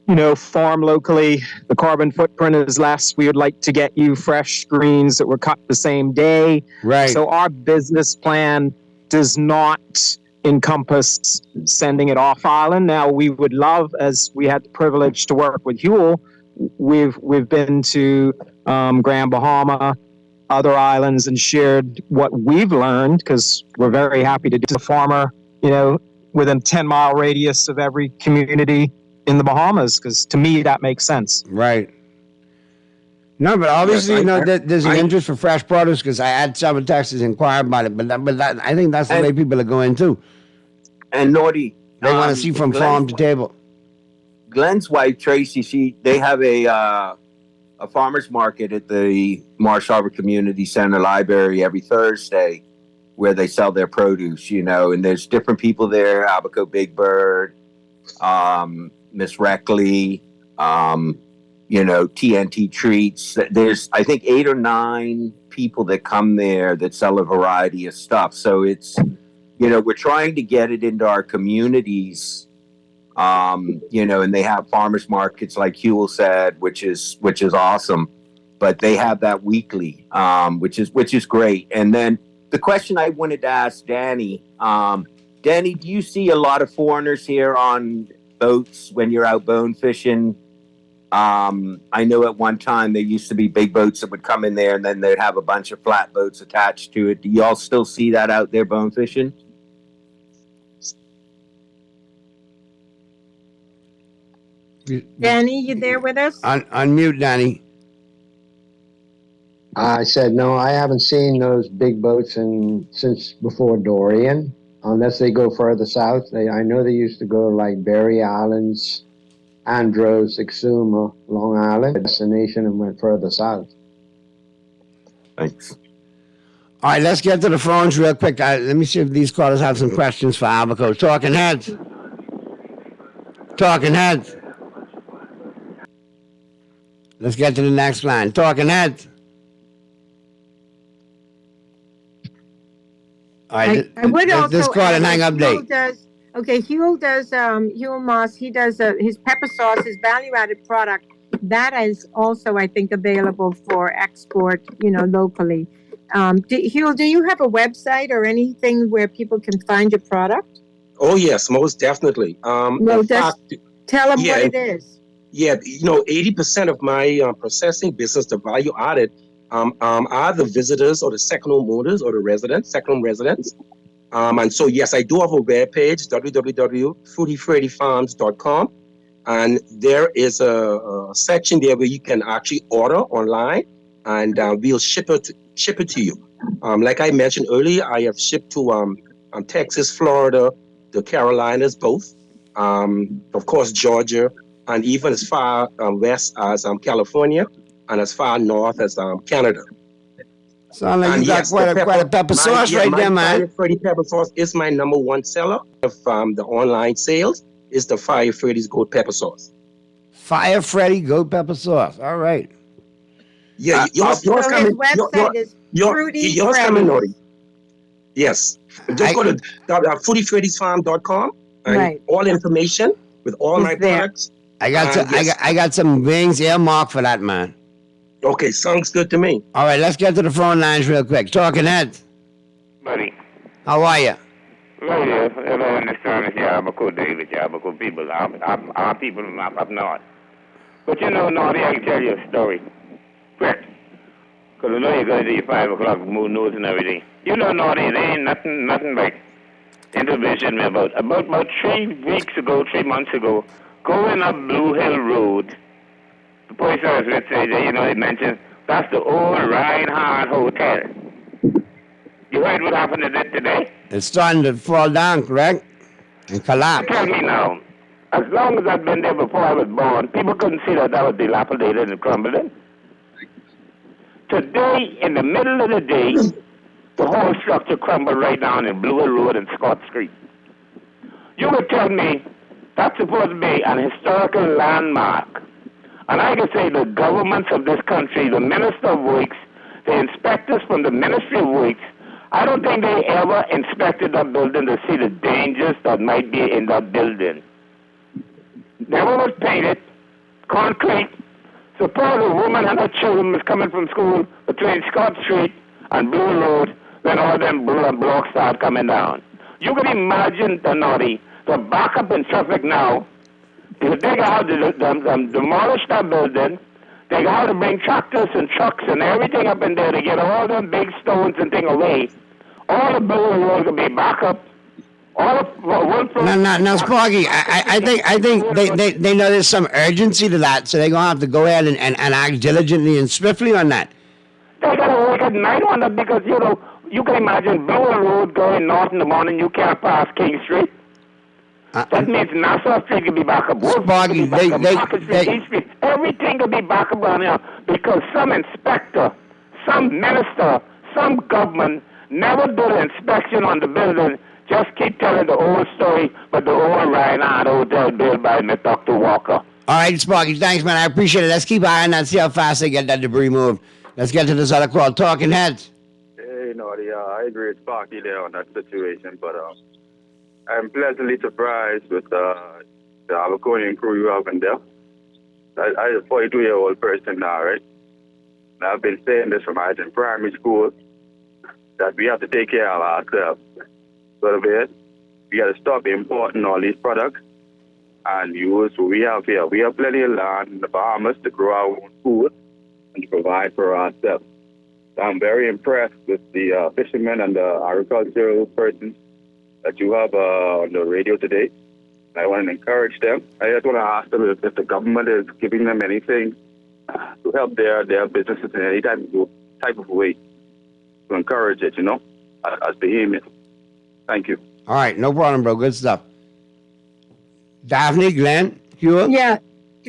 you know, farm locally. The carbon footprint is less. We would like to get you fresh greens that were cut the same day. Right. So our business plan does not encompass sending it off island. Now, we would love, as we had the privilege to work with Huel, we've been to Grand Bahama, other islands, and shared what we've learned, because we're very happy to do the farmer, you know, within 10-mile radius of every community in the Bahamas, because to me that makes sense. Right. No, but obviously, yes, there's an interest for fresh produce, because I had several texts inquire about it. But I think that's the way people are going too. And Naughty, they want to see from farm to table. Glenn's wife Tracy, they have a farmers market at the Marsh Harbor Community Center Library every Thursday, where they sell their produce. You know, and there's different people there: Abaco Big Bird, Miss Reckley, you know, TNT Treats. There's, I think, 8 or 9 people that come there that sell a variety of stuff. So it's, you know, we're trying to get it into our communities, you know, and they have farmers markets like Huel said, which is awesome. But they have that weekly, which is great. And then the question I wanted to ask Danny, Danny, do you see a lot of foreigners here on boats when you're out bone fishing? I know at one time there used to be big boats that would come in there and then they'd have a bunch of flat boats attached to it. Do y'all still see that out there bone fishing? Danny, you there with us? Unmute, Danny. I said, no, I haven't seen those big boats since before Dorian, unless they go further south. I know they used to go like Berry Islands, Andros, Exuma, Long Island, destination, and went further south. Thanks. All right, let's get to the phones real quick. Let me see if these callers have some questions for Abaco. Talking Heads. Talking Heads. Let's get to the next line. Talking Heads. All right, I would also this call and hang update. Huel does Huel Moss. He does his pepper sauce, his value-added product. That is also, I think, available for export, you know, locally. Huel, do you have a website or anything where people can find your product? Oh yes, most definitely. Tell them what it is. Yeah, you know, 80% of my processing business, the value added, are the visitors or the second-home owners or the residents, second-home residents. And so, yes, I do have a webpage, www.foodiefreddyfarms.com. And there is a section there where you can actually order online, and we'll ship it to you. Like I mentioned earlier, I have shipped to Texas, Florida, the Carolinas, both. Of course, Georgia, and even as far west as California, and as far north as Canada. Sound like And you got yes, quite a pepper sauce right there, man. Fire Freddy pepper sauce is my number one seller of the online sales. Is the Fire Freddy's goat pepper sauce. Fire Freddy goat pepper sauce. All right. Yeah, yours So his coming. website is Fruity Yours Freddy's. coming, Nori. Yes. Just go to FoodieFreddy'sFarm.com and Right. all information with all my there. products. I got some wings earmarked for that, man. Okay, sounds good to me. All right, let's get to the phone lines real quick. Talking Heads. Buddy. How are you? Hello, yes. Hello, in this time, it's Yabuco David, Yabuco people. Our people up north. But you know, Nordy, I can tell you a story. Quick. Because I know you're going to do your 5 o'clock moon news and everything. You know, Nordy, there ain't nothing like intervention about 3 weeks ago, 3 months ago, going up Blue Hill Road. The police officer would say, you know, they mentioned, that's the old Reinhardt Hotel. You heard what happened to it today? It's starting to fall down, correct? And collapse. Tell me now, as long as I've been there before I was born, people couldn't see that was dilapidated and crumbling. Today, in the middle of the day, the whole structure crumbled right down in Blue Hill Road and Scott Street. You would tell me that's supposed to be an historical landmark. And I can say the governments of this country, the Minister of Works, the inspectors from the Ministry of Works, I don't think they ever inspected that building to see the dangers that might be in that building. Never was painted, concrete. Suppose a woman and her children was coming from school between Scott Street and Blue Road when all them blocks start coming down. You can imagine the naughty, the backup in traffic now. If they got to demolish that building, they got to bring tractors and trucks and everything up in there to get all them big stones and thing away. All the building will be back up. All of No, Sparky. I think they know there's some urgency to that, so they're gonna have to go ahead and act diligently and swiftly on that. They gotta work at night on that because you know you can imagine Blue Road going north in the morning. You can't pass King Street. That means Nassau Street will be back up. Sparky, Everything will be back up around here because some inspector, some minister, some government never did an inspection on the building. Just keep telling the old story, but the old Reinhardt Hotel built by Dr. Walker. All right, Sparky, thanks, man. I appreciate it. Let's keep eyeing that, see how fast they get that debris moved. Let's get to this other call. Talking Heads. Hey, Naughty, I agree with Sparky there on that situation, but I'm pleasantly surprised with the Abaconian crew you have in there. I'm a 42-year-old person now, right? And I've been saying this from I was in primary school, that we have to take care of ourselves. So we got to stop importing all these products and use what we have here. We have plenty of land in the Bahamas to grow our own food and to provide for ourselves. So I'm very impressed with the fishermen and the agricultural persons that you have on the radio today. I want to encourage them. I just want to ask them if the government is giving them anything to help their businesses in any type of way to encourage it, you know, as behemoth. Thank you. All right, no problem, bro. Good stuff. Daphne, Glenn, Hewitt? Yeah.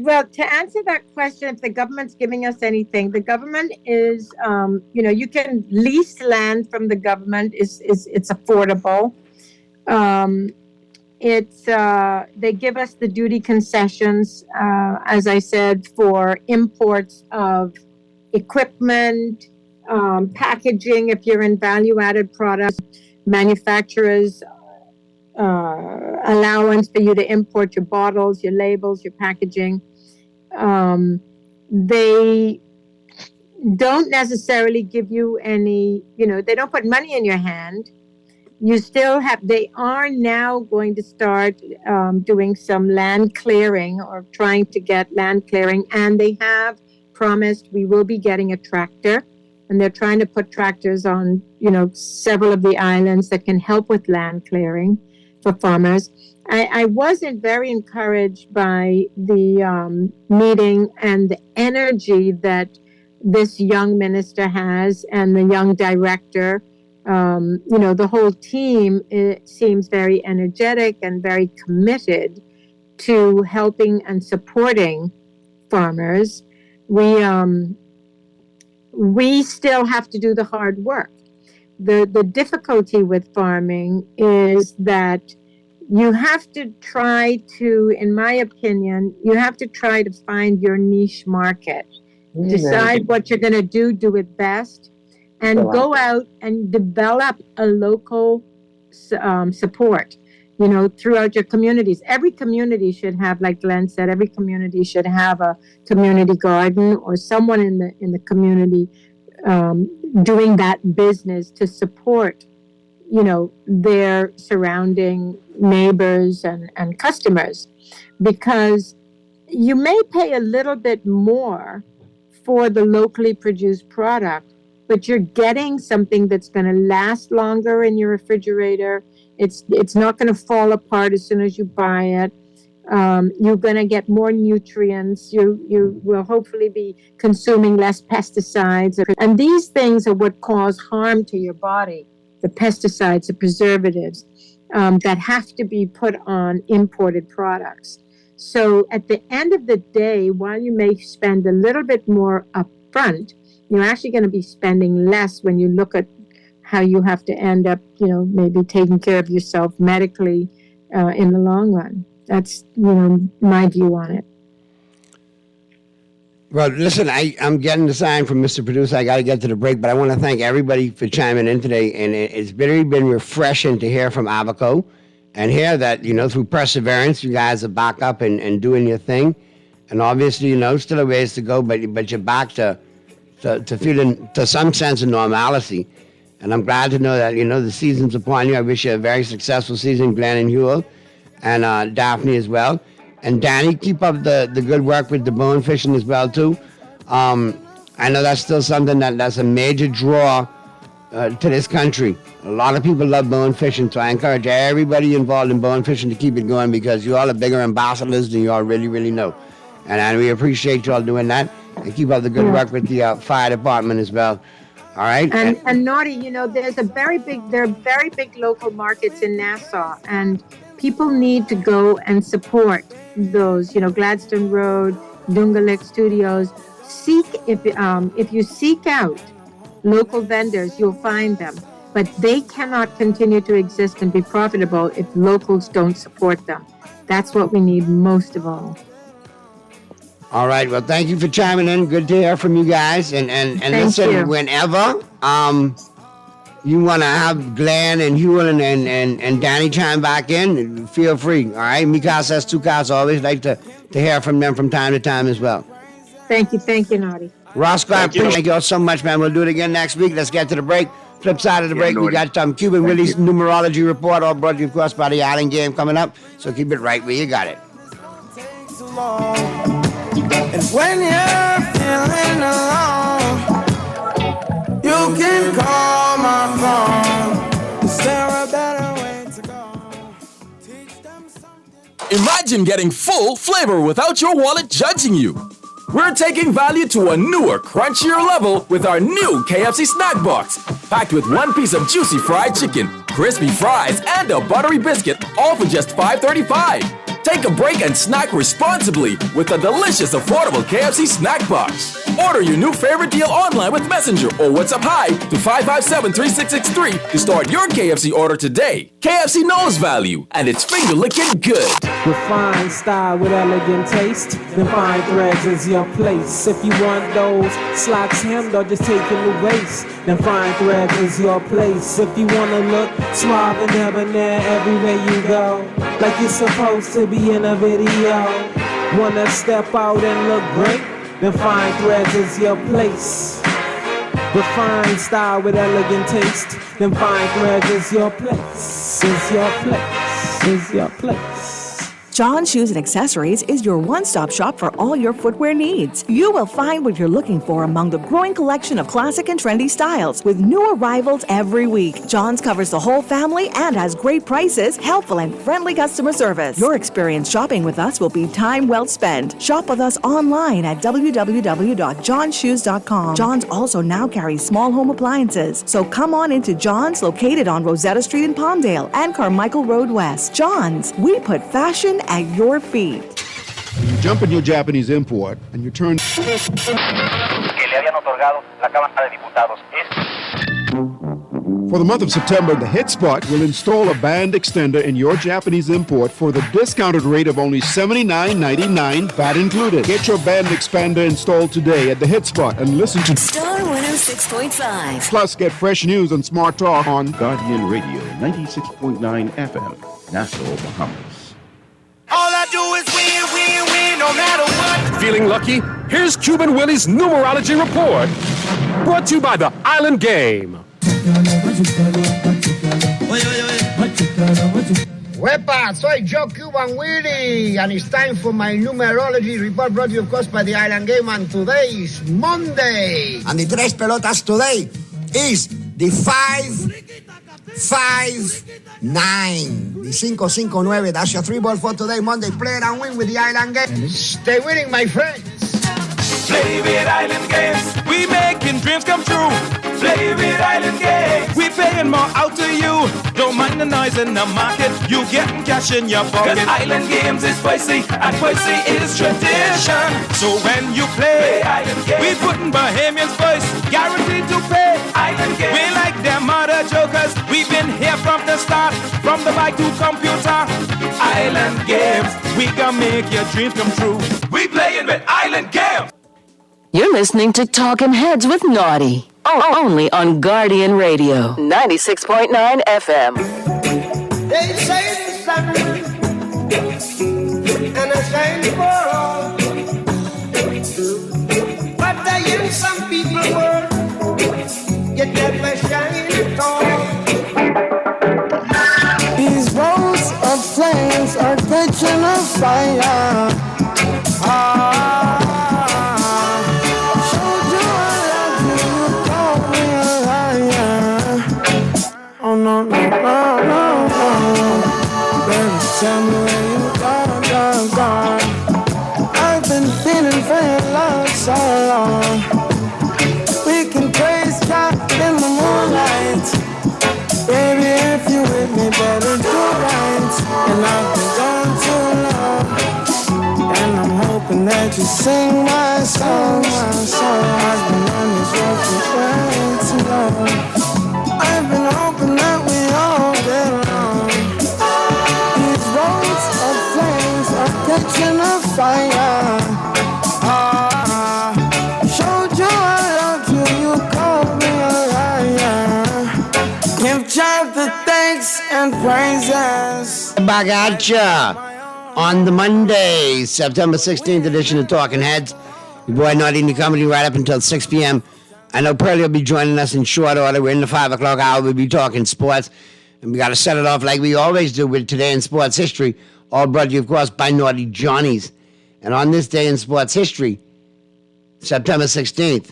Well, to answer that question, if the government's giving us anything, the government is, you can lease land from the government. It's affordable. They give us the duty concessions, as I said, for imports of equipment, packaging. If you're in value-added products, manufacturers' allowance for you to import your bottles, your labels, your packaging. They don't necessarily give you any, they don't put money in your hand. You still have, they are now going to start doing some land clearing or trying to get land clearing. And they have promised we will be getting a tractor. And they're trying to put tractors on, several of the islands that can help with land clearing for farmers. I wasn't very encouraged by the meeting and the energy that this young minister has and the young director. The whole team seems very energetic and very committed to helping and supporting farmers. we still have to do the hard work. The difficulty with farming is that you have to try to, in my opinion, you have to try to find your niche market. Decide what you're going to do it best, and go out and develop a local support, throughout your communities. Every community should have, like Glenn said, every community should have a community garden or someone in the community doing that business to support, their surrounding neighbors and customers, because you may pay a little bit more for the locally produced product, but you're getting something that's going to last longer in your refrigerator. It's not going to fall apart as soon as you buy it. You're going to get more nutrients. You will hopefully be consuming less pesticides. And these things are what cause harm to your body, the pesticides, the preservatives that have to be put on imported products. So at the end of the day, while you may spend a little bit more upfront, you're actually going to be spending less when you look at how you have to end up, maybe taking care of yourself medically in the long run. That's, my view on it. Well, listen, I'm getting the sign from Mr. Producer. I got to get to the break, but I want to thank everybody for chiming in today. And it's really been refreshing to hear from Abaco and hear that, through perseverance, you guys are back up and doing your thing. And obviously, still a ways to go, but you're back to feeling to some sense of normalcy. And I'm glad to know that, the season's upon you. I wish you a very successful season, Glenn and Huel, and Daphne as well. And Danny, keep up the good work with the bone fishing as well, too. I know that's still something that's a major draw to this country. A lot of people love bone fishing, so I encourage everybody involved in bone fishing to keep it going, because you all are bigger ambassadors than you all really, really know. And we appreciate you all doing that. And keep up the good work with the fire department as well. All right. And Naughty, there are very big local markets in Nassau, and people need to go and support those, Gladstone Road, Dungalik Studios. If you seek out local vendors, you'll find them. But they cannot continue to exist and be profitable if locals don't support them. That's what we need most of all. All right. Well, thank you for chiming in. Good to hear from you guys. And listen, whenever you want to have Glenn and Huel and Danny chime back in, feel free. All right. Mikasa has two cars. Always like to hear from them from time to time as well. Thank you, Naughty. Roscoe, thank you all so much, man. We'll do it again next week. Let's get to the break. Flip side of the break, we got Cuban Willie's numerology report, all brought to you, of course, by the Island Game coming up. So keep it right where you got it. And when you're feeling alone, you can call my phone. Is there a better way to go? Teach them something. Imagine getting full flavor without your wallet judging you. We're taking value to a newer, crunchier level with our new KFC Snack Box, packed with one piece of juicy fried chicken, crispy fries, and a buttery biscuit, all for just $5.35. Take a break and snack responsibly with a delicious, affordable KFC Snack Box. Order your new favorite deal online with Messenger or WhatsApp Hi to 557-3663 to start your KFC order today. KFC knows value, and it's finger-licking good. Refined style with elegant taste, then Fine Threads is your place. If you want those slacks hemmed or just taking the waist, then Fine Threads is your place. If you want to look suave and debonair everywhere you go, like you're supposed to be in a video, wanna step out and look great, then Fine Threads is your place. Refined style with elegant taste, then Fine Threads is your place, is your place, is your place. John Shoes and Accessories is your one-stop shop for all your footwear needs. You will find what you're looking for among the growing collection of classic and trendy styles with new arrivals every week. John's covers the whole family and has great prices, helpful and friendly customer service. Your experience shopping with us will be time well spent. Shop with us online at www.johnshoes.com. John's also now carries small home appliances, so come on into John's, located on Rosetta Street in Palmdale and Carmichael Road West. John's, we put fashion at your feet. You jump in your Japanese import and you turn. Que le hayan otorgado la Cámara de Diputados. For the month of September, the HitSpot will install a band extender in your Japanese import for the discounted rate of only $79.99, VAT included. Get your band expander installed today at the HitSpot and listen to Star 106.5. Plus, get fresh news and smart talk on Guardian Radio 96.9 FM, Nassau, Bahamas. All I do is win, no matter what. Feeling lucky? Here's Cuban Willie's numerology report. Brought to you by the Island Game. Wepa, soy Joe Cuban Willie, and it's time for my numerology report brought to you, of course, by the Island Game, and today is Monday. And the tres pelotas today is the 5-5-9. The 5-5-9. That's your 3-ball for today, Monday. Play it and win with the Island Game. Stay winning, my friends. Play with Island Games. We making dreams come true. Play with Island Games. We paying more out to you. Don't mind the noise in the market. You getting cash in your pocket. 'Cause Island Games is spicy and spicy is tradition. So when you play Island Games, we putting Bahamians first. Guaranteed to pay Island Games. We like them mother jokers. We've been here from the start. From the bike to computer. Island Games. We gonna make your dreams come true. We playing with Island Games. You're listening to Talking Heads with Naughty. Only on Guardian Radio, 96.9 FM. They say the sun and I shine for all, but I in some people's world, you never shine at all. These roads of flames are catching a fire. Oh, no. Baby, tell me where you gone. I've been feeling for your love so long. We can praise God in the moonlight. Baby, if you with me, better do right. And I've been gone too long. And I'm hoping that you sing my song. I've been on this road for way too long. I've been hoping that we all get along. These roads of flames are catching a fire. Showed you I loved you, you called me a liar. Give God the thanks and praises. Back at ya on the Monday, September 16th edition of Talking Heads. Your boy Naughty in the Company right up until 6 p.m. I know Pearlie will be joining us in short order. We're in the 5 o'clock hour. We'll be talking sports. And we got to set it off like we always do with Today in Sports History. All brought to you, of course, by Naughty Johnny's. And on this day in sports history, September 16th,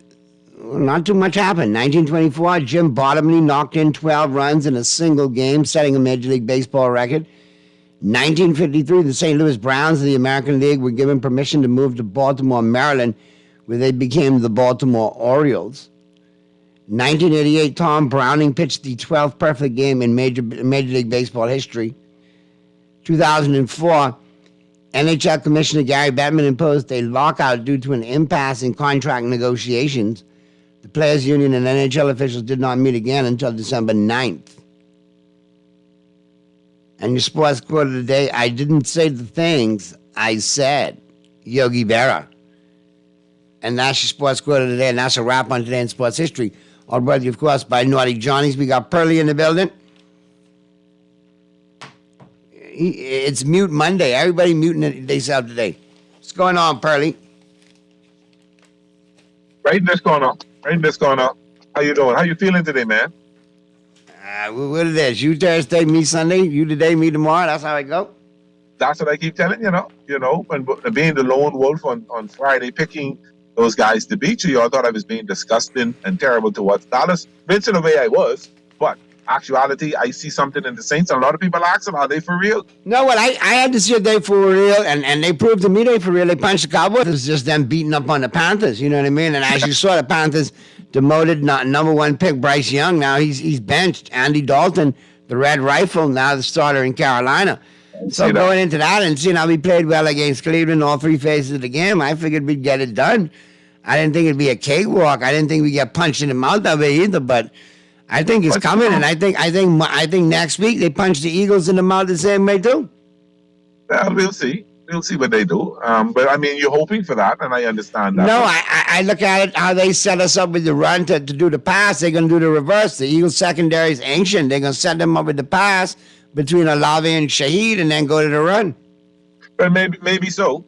not too much happened. 1924, Jim Bottomley knocked in 12 runs in a single game, setting a Major League Baseball record. 1953, the St. Louis Browns of the American League were given permission to move to Baltimore, Maryland, where they became the Baltimore Orioles. 1988, Tom Browning pitched the 12th perfect game in Major League Baseball history. 2004, NHL Commissioner Gary Bettman imposed a lockout due to an impasse in contract negotiations. The Players Union and NHL officials did not meet again until December 9th. And your sports quote of the day, I didn't say the things I said. Yogi Berra. And that's your sports quote of the day, and that's a wrap on Today in Sports History. All brought to you, of course, by Naughty Johnny's. We got Pearlie in the building. It's Mute Monday. Everybody muting themselves today. What's going on, Pearlie? Right, what's going on? How you doing? How you feeling today, man? What it is? You Thursday, me Sunday. You today, me tomorrow. That's how I go. That's what I keep telling you, and being the lone wolf on Friday, picking those guys to beat you. Y'all thought I was being disgusting and terrible towards Dallas, which in a way I was. But actuality, I see something in the Saints. And a lot of people asking, are they for real? No, well, I had to see if they for real, and they proved to me they for real. They punched the Cowboys. It was just them beating up on the Panthers. You know what I mean? And as you saw, the Panthers demoted number one pick Bryce Young. Now he's benched. Andy Dalton, the Red Rifle, now the starter in Carolina. So going into that and seeing how we played well against Cleveland, all three phases of the game, I figured we'd get it done. I didn't think it'd be a cakewalk. I didn't think we get punched in the mouth of it either. But I think it's coming, and I think next week they punch the Eagles in the mouth the same way too. Well, we'll see. We'll see what they do. But I mean, you're hoping for that, and I understand that. No, I look at it how they set us up with the run to do the pass. They're going to do the reverse. The Eagles secondary is ancient. They're going to set them up with the pass between Olave and Shaheed, and then go to the run. But maybe so.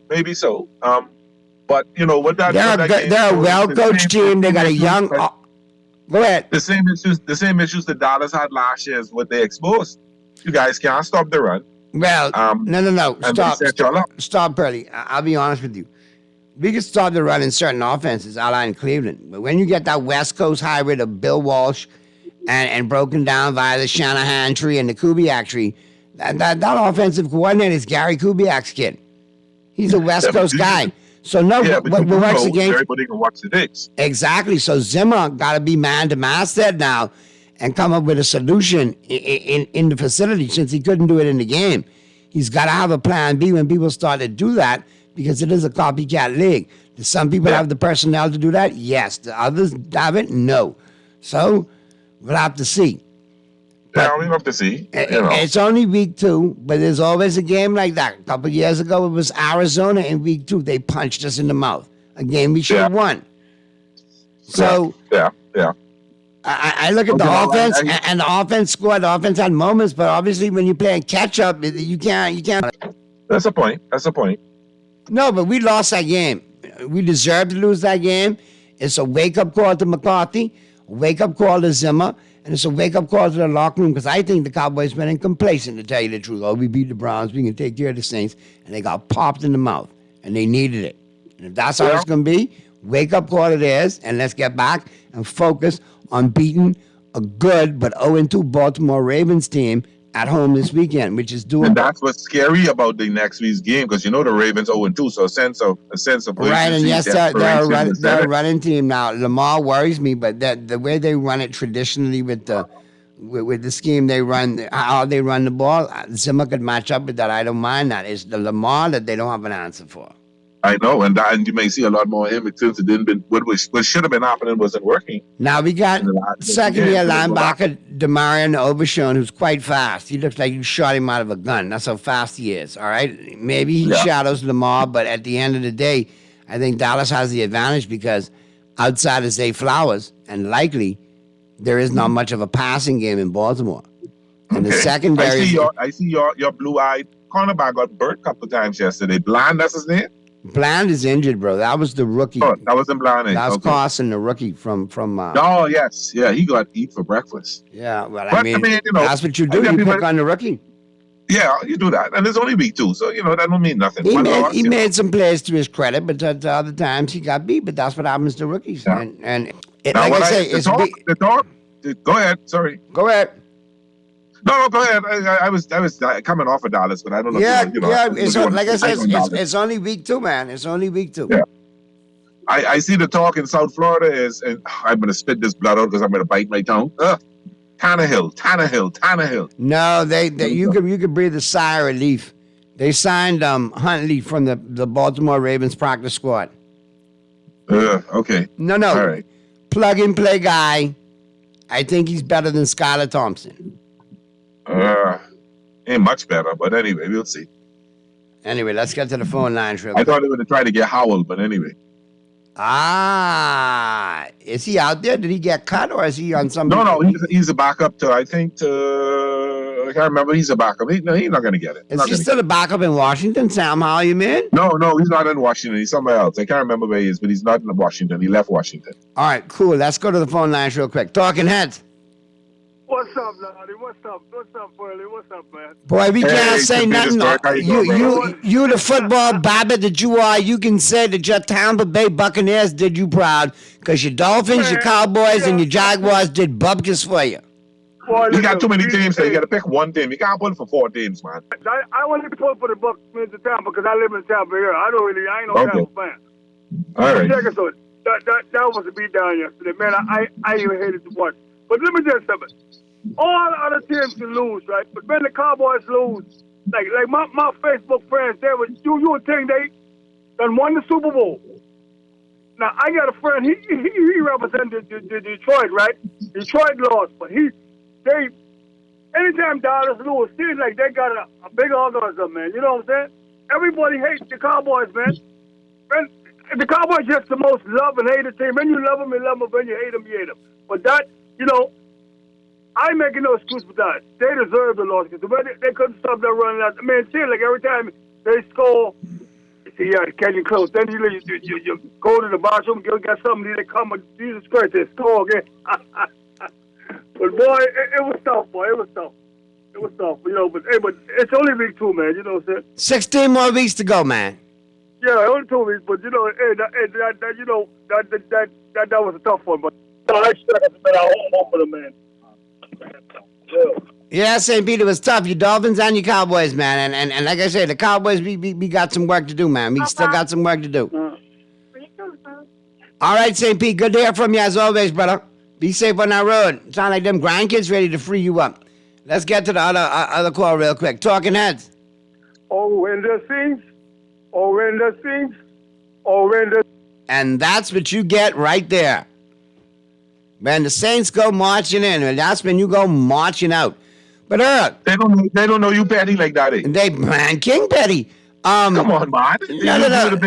But you know what that they're a well-coached team. They got a young. Go ahead. The same issues that Dallas had last year is what they exposed. You guys can't stop the run. Well, no. Stop, Pearly. I'll be honest with you. We can stop the run in certain offenses, a la in Cleveland. But when you get that West Coast hybrid of Bill Walsh and broken down via the Shanahan tree and the Kubiak tree, that offensive coordinator is Gary Kubiak's kid. He's a West Coast guy. So what works against everybody can watch the dates. Exactly. So Zimmer got to be man to masthead now and come up with a solution in the facility since he couldn't do it in the game. He's got to have a plan B when people start to do that because it is a copycat league. Do some people have the personnel to do that? Yes. The others haven't? No. So we'll have to see. We'll have to see. It's only week 2, but there's always a game like that. A couple of years ago, it was Arizona in week 2. They punched us in the mouth. A game we should have won. So yeah. I look at the offense, and the offense scored. The offense had moments, but obviously when you're playing catch up, you can't. That's a point. No, but we lost that game. We deserved to lose that game. It's a wake up call to McCarthy, a wake up call to Zimmer, and it's a wake up call to the locker room because I think the Cowboys went complacent, to tell you the truth. Oh, we beat the Browns, we can take care of the Saints, and they got popped in the mouth, and they needed it. And if that's how it's going to be, wake up call it is, and let's get back and focus on beating a good but 0-2 Baltimore Ravens team at home this weekend, which is doable. And that's what's scary about the next week's game because you know the Ravens 0-2, so a sense of right. And yes, they're a running team now. Lamar worries me, but the way they run it traditionally with the scheme they run, how they run the ball, Zimmer could match up with that. I don't mind that. It's the Lamar that they don't have an answer for. I know, and you may see a lot more of him since it didn't been what should have been happening wasn't working. Now we got second-year linebacker Demarion Overshown, who's quite fast. He looks like you shot him out of a gun. That's how fast he is. All right, maybe he shadows Lamar, but at the end of the day, I think Dallas has the advantage because outside of Zay Flowers, and likely there is not much of a passing game in Baltimore. And the secondary, I see your blue-eyed cornerback got burnt a couple of times yesterday. Bland, that's his name. Bland is injured, bro. That was the rookie. Oh, that wasn't Bland. That was Carson, the rookie from. Oh yes, yeah. He got eat for breakfast. Yeah, well, I mean that's what you do. You pick on the rookie. Yeah, you do that, and it's only week 2, so that don't mean nothing. He made some plays to his credit, but the other times he got beat. But that's what happens to rookies. Yeah. And like I say, it's the talk. Go ahead. Sorry. Go ahead. No, go ahead. I was coming off of Dallas, but I don't know. It's like I said, it's only week 2, man. It's only week 2. Yeah. I see the talk in South Florida is, and I'm going to spit this blood out because I'm going to bite my tongue. Tannehill. No, you could breathe a sigh of relief. They signed Huntley from the Baltimore Ravens practice squad. Okay. No. All right. Plug and play guy. I think he's better than Skylar Thompson. Ain't much better, but anyway, we'll see. Anyway, let's get to the phone lines real quick. I thought they were going to try to get Howell, but anyway. Is he out there? Did he get cut, or is he on some? No, he's a backup to. I can't remember. He's a backup. He's not going to get it. Is he still a backup in Washington? Sam Howell, you mean? No, he's not in Washington. He's somewhere else. I can't remember where he is, but he's not in Washington. He left Washington. All right, cool. Let's go to the phone lines real quick. Talking Heads. What's up, Lottie? What's up, Burley? What's up, man? Boy, we can't say nothing. You the football babbit that you are, you can say that your Tampa Bay Buccaneers did you proud because your Dolphins, your Cowboys, and your Jaguars did bubkis for you. Boy, you got too many teams, so you got to pick one team. You can't put for 4 teams, man. I want to put for the Buccaneers in Tampa because I live in Tampa here. I ain't no Tampa fan. All right. Check it out. That was a beat down yesterday, man. I even hated to watch. But let me tell you something. All other teams can lose, right? But when the Cowboys lose, like my Facebook friends, you would think they done won the Super Bowl. Now I got a friend. He represents the Detroit, right? Detroit lost, but they anytime Dallas lose, seems like they got a big organism, man. You know what I'm saying? Everybody hates the Cowboys, man. And the Cowboys just the most love and hated team. When you love them, you love them. When you hate them, you hate them. But that, you know, I ain't making no excuse for that. They deserve the loss because they couldn't stop that running out. Man, see, like every time they score, you see, yeah, catching close. Then you go to the bathroom, you get something, they come and Jesus Christ, they score again. But boy, it was tough, boy. It was tough. It was tough, you know. But it's only week 2, man. You know what I'm saying? 16 more weeks to go, man. Yeah, only 2 weeks. But you know, that was a tough one. But I should have been at home for the man. Yeah, St. Peter was tough. You Dolphins and you Cowboys, man. And like I said, the Cowboys, we got some work to do, man. We still got some work to do. All right, St. Pete, good to hear from you as always, brother. Be safe on that road. Sound like them grandkids ready to free you up. Let's get to the other call real quick. Talking Heads. Oh, when the Saints. Oh, when the Saints. Oh, when the... And that's what you get right there. When the Saints go marching in, and that's when you go marching out. But they don't know you petty like that. Man, King Petty. Come on, man. No.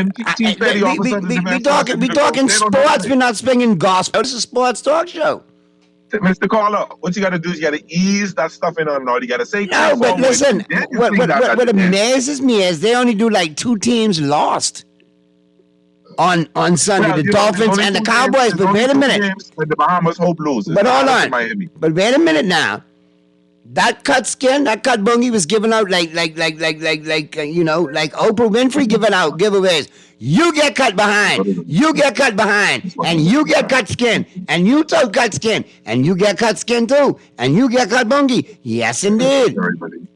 We talking sports. We're not spinging gospel. It's a sports talk show. Mr. Caller, what you got to do is you got to ease that stuff in on. You got to say. No, but listen. What amazes me is they only do like 2 teams lost on Sunday. Well, the Dolphins and the Cowboys. But wait a minute. The Bahamas hope loses. But hold on. But wait a minute now. That cut bungie was given out like Oprah Winfrey giving out giveaways. You get cut behind. You get cut behind. And you get cut skin. And you too cut skin. And you get cut skin too. And you get cut bungie. Yes, indeed.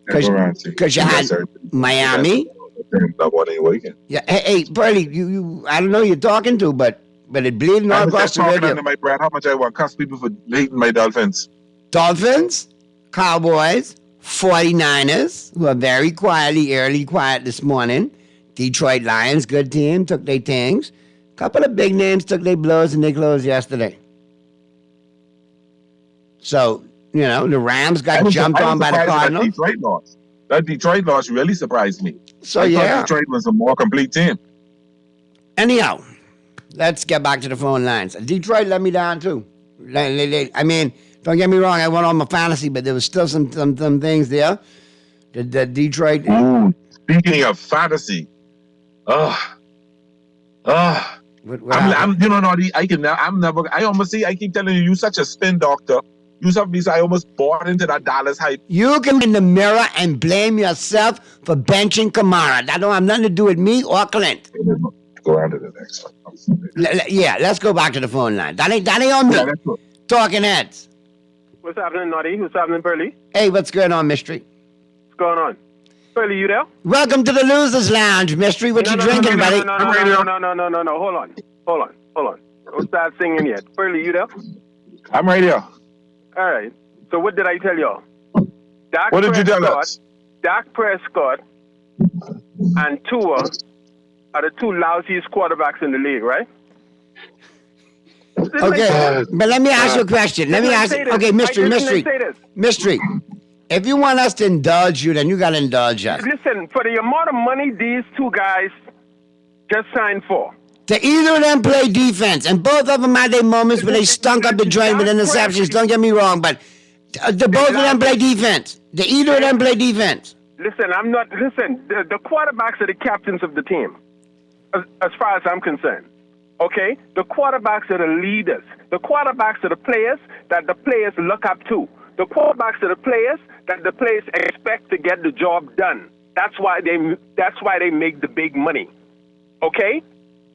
Because you had Miami. Yeah. Hey, Pearly, you I don't know who you're talking to, but it bleeding all across the radio. How much I want to cuss people for hating my Dolphins? Dolphins, Cowboys, 49ers, who are very quiet this morning. Detroit Lions, good team, took their things. Couple of big names took their blows and they closed yesterday. So, you know, the Rams got jumped on by the Cardinals. That Detroit loss really surprised me. So, I thought Detroit was a more complete team. Anyhow, let's get back to the phone lines. Detroit let me down, too. I mean, don't get me wrong, I went on my fantasy, but there was still some things there. The Detroit... Ooh, speaking of fantasy... I'm you know, Noddy, I almost see, I keep telling you, you're such a spin doctor. You something I almost bought into that Dallas hype. You can in the mirror and blame yourself for benching Kamara. That don't have nothing to do with me or Clint. Go on to the next one. Let's go back to the phone line. That ain't on me. Talking Heads. What's happening, Noddy? What's happening, Burley? Hey, what's going on, Mystery? What's going on? Burley, you there? Welcome to the Losers Lounge, Mystery. What you drinking, buddy? No. Hold on. Don't start singing yet. Burley, you there? I'm right here. All right. So what did I tell y'all? What did you tell us? Dak Prescott and Tua are the 2 lousiest quarterbacks in the league, right? Okay, but let me ask you a question. Okay, Mystery. If you want us to indulge you, then you got to indulge us. Listen, for the amount of money these 2 guys just signed for. To either of them play defense, and both of them had their moments where they stunk up the joint with interceptions. Don't get me wrong, but both of them play defense. Either of them play defense. Listen, the quarterbacks are the captains of the team, as far as I'm concerned. Okay? The quarterbacks are the leaders. The quarterbacks are the players that the players look up to. The quarterbacks are the players that the players expect to get the job done. That's why they make the big money. Okay?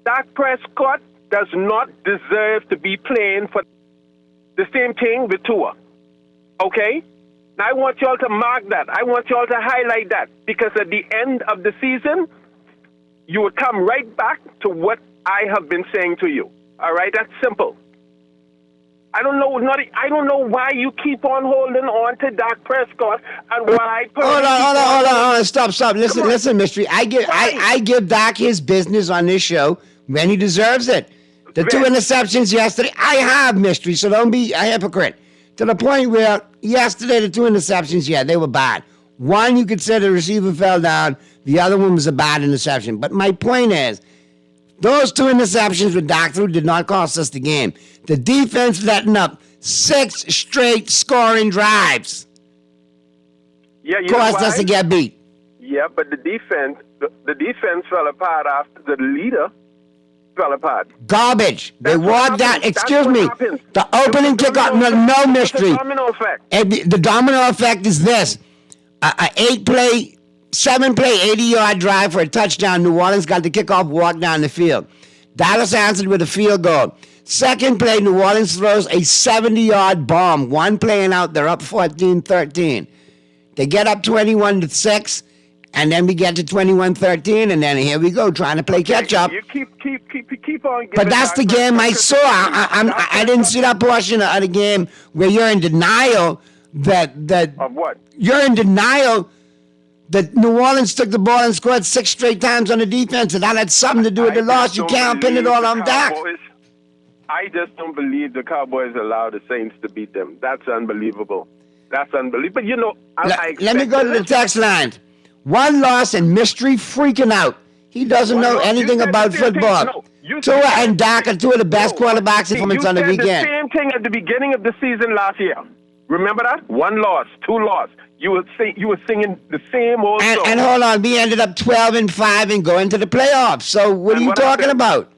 Dak Prescott does not deserve to be playing for the same thing with Tua. Okay? Now I want y'all to mark that. I want y'all to highlight that. Because at the end of the season, you will come right back to what I have been saying to you. All right? That's simple. I don't know why you keep on holding on to Dak Prescott and why. Hold on. Stop. Listen, Mystery. I give Dak his business on this show when he deserves it. The 2 interceptions yesterday, I have mystery, so don't be a hypocrite. To the point where yesterday, the 2 interceptions, yeah, they were bad. One, you could say the receiver fell down. The other one was a bad interception. But my point is, those 2 interceptions with Dak threw did not cost us the game. The defense letting up 6 straight scoring drives. Yeah, you know caused why? us to get beat. Yeah, but the defense fell apart after the leader fell apart. Garbage. They walked down. Excuse me. The opening kickoff, no mystery. The domino effect. And the domino effect is this. A 7-play, 80-yard drive for a touchdown. New Orleans got the kickoff, walk down the field. Dallas answered with a field goal. Second play, New Orleans throws a 70-yard bomb. One play and out, they're up 14-13. They get up 21-6, and then we get to 21-13, and then here we go, trying to play catch up. You keep on. But that's the game I saw. I didn't see that portion of the game where you're in denial that of what? You're in denial that New Orleans took the ball and scored 6 straight times on the defense, and that had something to do with the loss. You can't pin it all on Dak. I just don't believe the Cowboys allowed the Saints to beat them. That's unbelievable. That's unbelievable. You know, let me go to the text line. One loss and mystery freaking out. He doesn't know anything about football. Tua and Dak are 2 of the best quarterbacks performance on the weekend. You said the same thing at the beginning of the season last year. Remember that? 1 loss, 2 loss. You were singing the same old song. And hold on, we ended up 12-5 and going to the playoffs. So what are you talking about?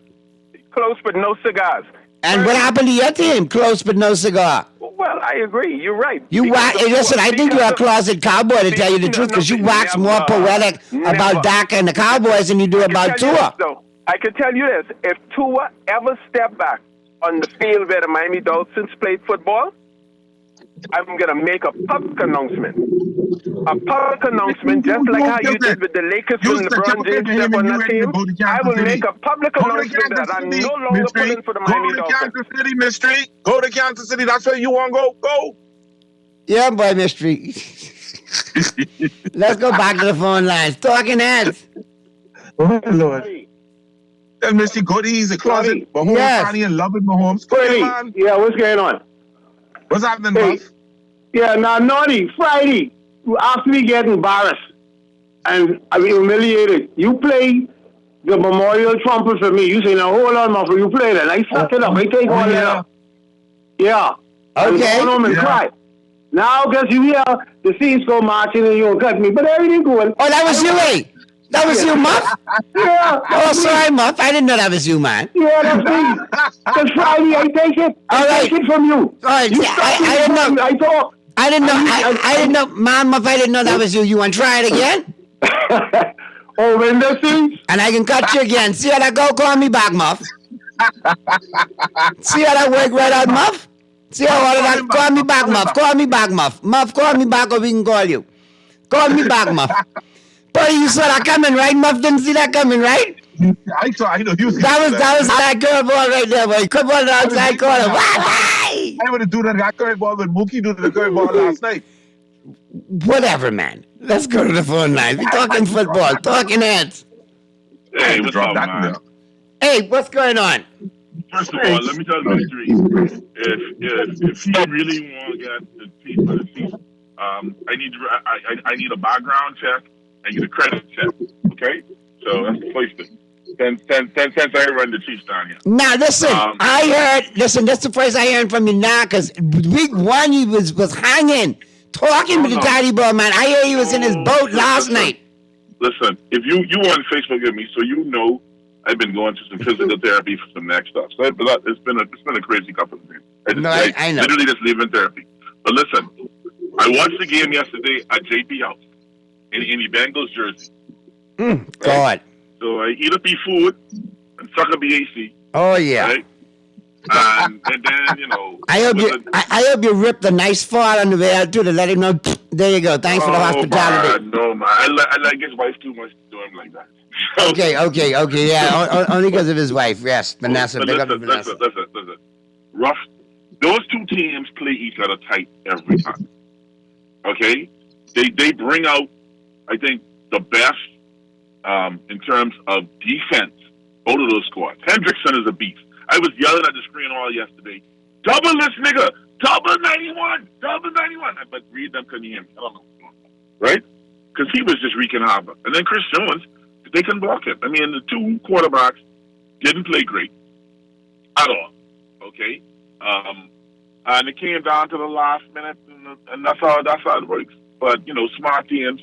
Close but no cigars. And what happened to your team? Close but no cigar. Well, I agree. You're right. Listen, I think you're a closet cowboy, to tell you the truth, because you wax more poetic about Dak and the Cowboys than you do about Tua. I can tell you this. If Tua ever stepped back on the field where the Miami Dolphins played football, I'm going to make a public announcement. A public announcement, just like how you did with the Lakers when LeBron James stepped on that team. I will make a public announcement that I'm no longer pulling for the Miami Dolphins. Go to Kansas City, Mystery. Go to Kansas City. That's where you want to go. Go. Yeah, boy, Mystery. Let's go back to the phone lines. Talking heads. Oh, Lord. Tell Mystery, go to Easy Closet. Mahomes, Connie, and loving Mahomes. Go ahead, man. Yeah, what's going on? What's happening, Buff? Yeah, now, Naughty, Friday, after we get embarrassed and humiliated, you play the memorial trumpet for me. You say, now, hold on, Muffler, you play that. I suck it up. I take all that up. Yeah. Okay. I go home and cry. Now, because you hear the Saints go marching and you don't cut me, but everything going. Oh, that was you, eh? That was you, Muff? Yeah. Oh, sorry, Muff. I didn't know that was you, man. Yeah, that's me. Because Friday, I take it. I take it from you. All right. I didn't know. I didn't know. I didn't know. Man, Muff, I didn't know that was you. You want to try it again? Oh, when the Saints? And I can cut you again. See how that go? Call me back, Muff. See how that work right out, Muff? See how all of that? Call me back, Muff. Call me back, Muff. Muff, call me back or we can call you. Call me back, Muff. Boy, you saw that coming, right? Muff didn't see that coming, right? I know you. That was that curveball right there, boy. Curveball on the outside corner. I would have done that curveball when Mookie did the curveball last night. Whatever, man. Let's go to the phone line. We're talking football, talking heads. Hey, what's up, man? Hey, what's going on? First of all, let me tell you the truth. If you really want to get the team for the season, I need a background check and get a credit check. Okay, so that's the first thing. Since I run the Chiefs down here. Now listen, that's the first I heard from you now, because week 1 he was hanging, talking with the tidy ball man. I hear he was in his boat last night. Listen, if you on Facebook with me, so you know I've been going through some physical therapy for some neck stuff. So it's been a crazy couple of days. I know. Literally just leaving therapy. But listen, I watched the game yesterday at JP House in the Bengals jersey. God. So I eat up the food and suck up the AC. Oh yeah. Right? And then, you know. I hope you ripped a nice fart on the way out too to let him know. There you go. Thanks for the hospitality. No, man. I like his wife too much to do him like that. Okay. Yeah, only because of his wife. Yes, Vanessa. Big up to Vanessa. Listen. Rough. Those 2 teams play each other tight every time. Okay? They bring out, I think, the best in terms of defense. Both of those squads. Hendrickson is a beast. I was yelling at the screen all yesterday. Double this nigga! Double 91! Double 91! But Reed them couldn't hear me. I don't know. Right? Because he was just wreaking havoc. And then Chris Jones, they couldn't block him. I mean, the two quarterbacks didn't play great at all. Okay? And it came down to the last minute, and that's how it works. But, you know, smart teams,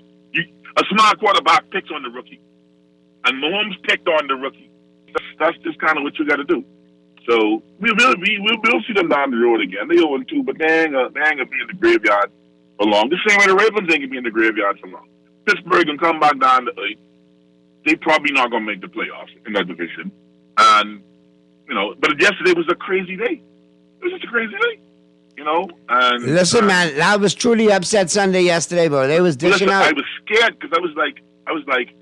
a smart quarterback picks on the rookie. And Mahomes picked on the rookie. That's just kind of what you got to do. So we will see them down the road again. They 0-2, but they ain't gonna be in the graveyard for long. The same way the Ravens ain't gonna be in the graveyard for long. Pittsburgh can come back down to earth. They probably not gonna make the playoffs in that division. And you know, but yesterday was a crazy day. It was just a crazy day. You know. And listen, man, I was truly upset Sunday yesterday, bro. They was dishing out. I was scared because I was like,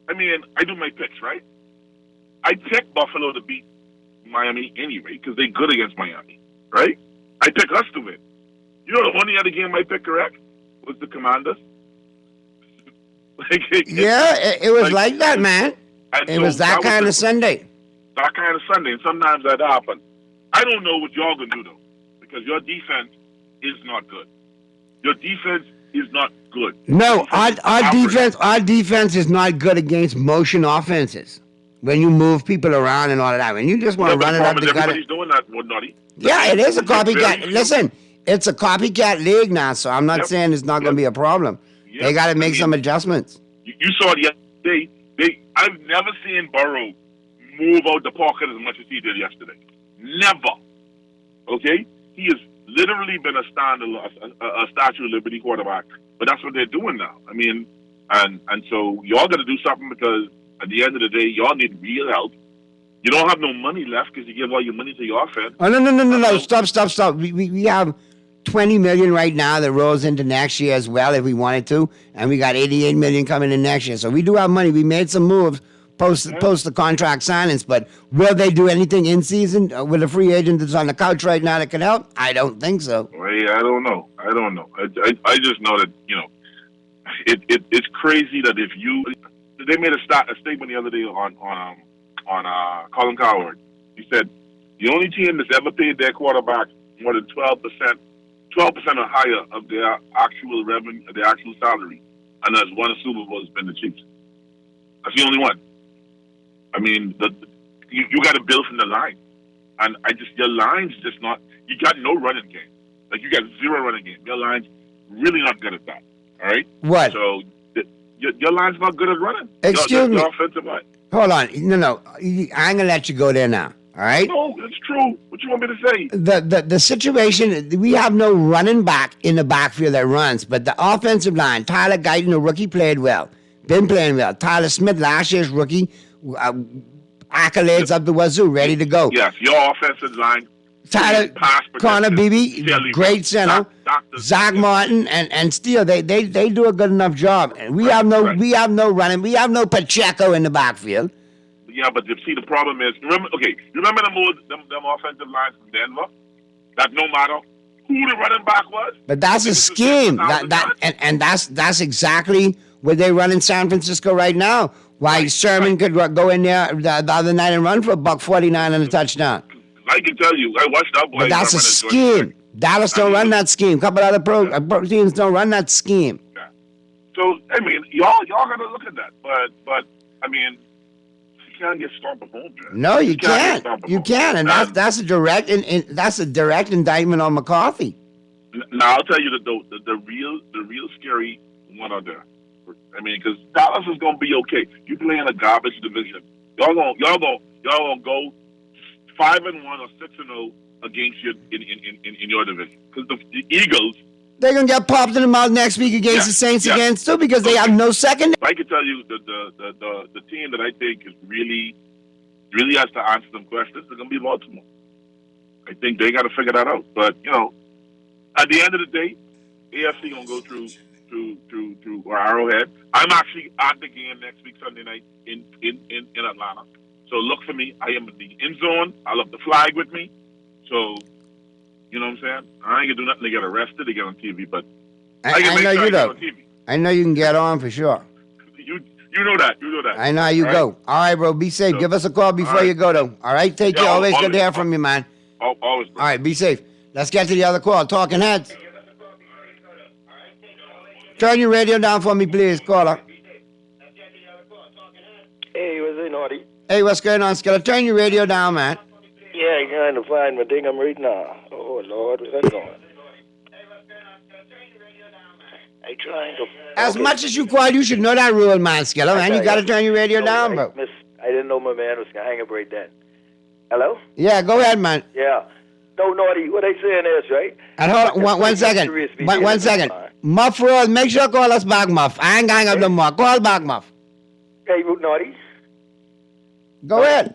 I mean, I do my picks, right? I picked Buffalo to beat Miami anyway because they're good against Miami, right? I pick us to win. You know, the only other game I picked correct was the Commanders. It was like that, man. It was that kind of Sunday. That kind of Sunday, and sometimes that happens. I don't know what y'all gonna do though, because your defense is not good. Your defense is not good. No, our defense is not good against motion offenses. When you move people around and all of that, when you just want to run it up the gut. Everybody's doing that, Nutty. Yeah, it is a copycat. Listen, it's a copycat league now, so I'm not saying it's not going to be a problem. Yep. They got to make some adjustments. You saw it yesterday. I've never seen Burrow move out the pocket as much as he did yesterday. Never. Okay? He has literally been a Statue of Liberty quarterback. But that's what they're doing now. I mean, and so y'all got to do something because at the end of the day, y'all need real help. You don't have no money left because you give all your money to your offense. Oh, no. Stop. We have $20 million right now that rolls into next year as well if we wanted to. And we got $88 million coming in next year. So we do have money. We made some moves post the contract signings. But will they do anything in season with a free agent that's on the couch right now that can help? I don't think so. Well, yeah, I don't know. I just know that, you know, it's crazy that if you... They made a statement the other day on Colin Cowherd. He said the only team that's ever paid their quarterback more than 12% or higher of their actual revenue, their actual salary, and has won a Super Bowl has been the Chiefs. That's the only one. I mean, you got to build from the line, and your line's just not. You got no running game. Like you got zero running game. Your line's really not good at that. All right. What? So. Your line's not good at running. Excuse me. Your offensive line. Hold on. No. I ain't going to let you go there now. All right? No, it's true. What you want me to say? The situation, we have no running back in the backfield that runs, but the offensive line, Tyler Guyton, the rookie, played well. Been playing well. Tyler Smith, last year's rookie, accolades up the wazoo, ready to go. Yes, your offensive line. Tyler, Connor Beebe, great center. Zach Martin and Steele, they do a good enough job. And we have no running. We have no Pacheco in the backfield. Yeah, but you see, the problem is, remember them offensive lines from Denver? That no matter who the running back was. But that's a scheme. That's exactly what they run in San Francisco right now. Why Sherman could go in there the other night and run for $149 and a touchdown. I can tell you, I watched that boy. But that's a scheme. Dallas don't run that scheme. A couple other pro teams don't run that scheme. Yeah. So I mean, y'all gotta look at that. But I mean, you can't get stomped at home. No, you can't. You can't, and that's a direct indictment on McCarthy. Now I'll tell you the real scary one out there. I mean, because Dallas is gonna be okay. You play in a garbage division. Y'all gonna go 5-1 or 6-0 against you in your division. Because the Eagles, they're gonna get popped in the mouth next week against the Saints again too, because they have no second. I can tell you the team that I think is really has to answer some questions is gonna be Baltimore. I think they got to figure that out. But you know, at the end of the day, AFC gonna go through Arrowhead. I'm actually at the game next week Sunday night in Atlanta. So look for me. I am in the end zone. I'll have the flag with me. So, you know what I'm saying? I ain't gonna do nothing to get arrested to get on TV, but I know you don't. I know you can get on for sure. You know that. You know that. I know how you go. All right, bro. Be safe. Give us a call before you go, though. All right? Take care. Always good to hear from you, man. Always. All right, be safe. Let's get to the other call. Talking Heads. Turn your radio down for me, please, caller. Hey, what's it, Naughty? Hey, what's going on, Skilla? Turn your radio down, man. Yeah, I'm trying to find my thing I'm reading now. Oh, Lord, where's that going? I trying to... As much as you call, you should know that rule, man, Skilla, man. You got to turn your radio down, bro. I didn't know my man was going to hang up right then. Hello? Yeah, go ahead, man. Yeah. No, Naughty, what I saying is, right? And hold on, one second. One second. Muff Rose, make sure you call us back, Muff. I ain't going up no more. Call back, Muff. Hey, Naughty. Go ahead.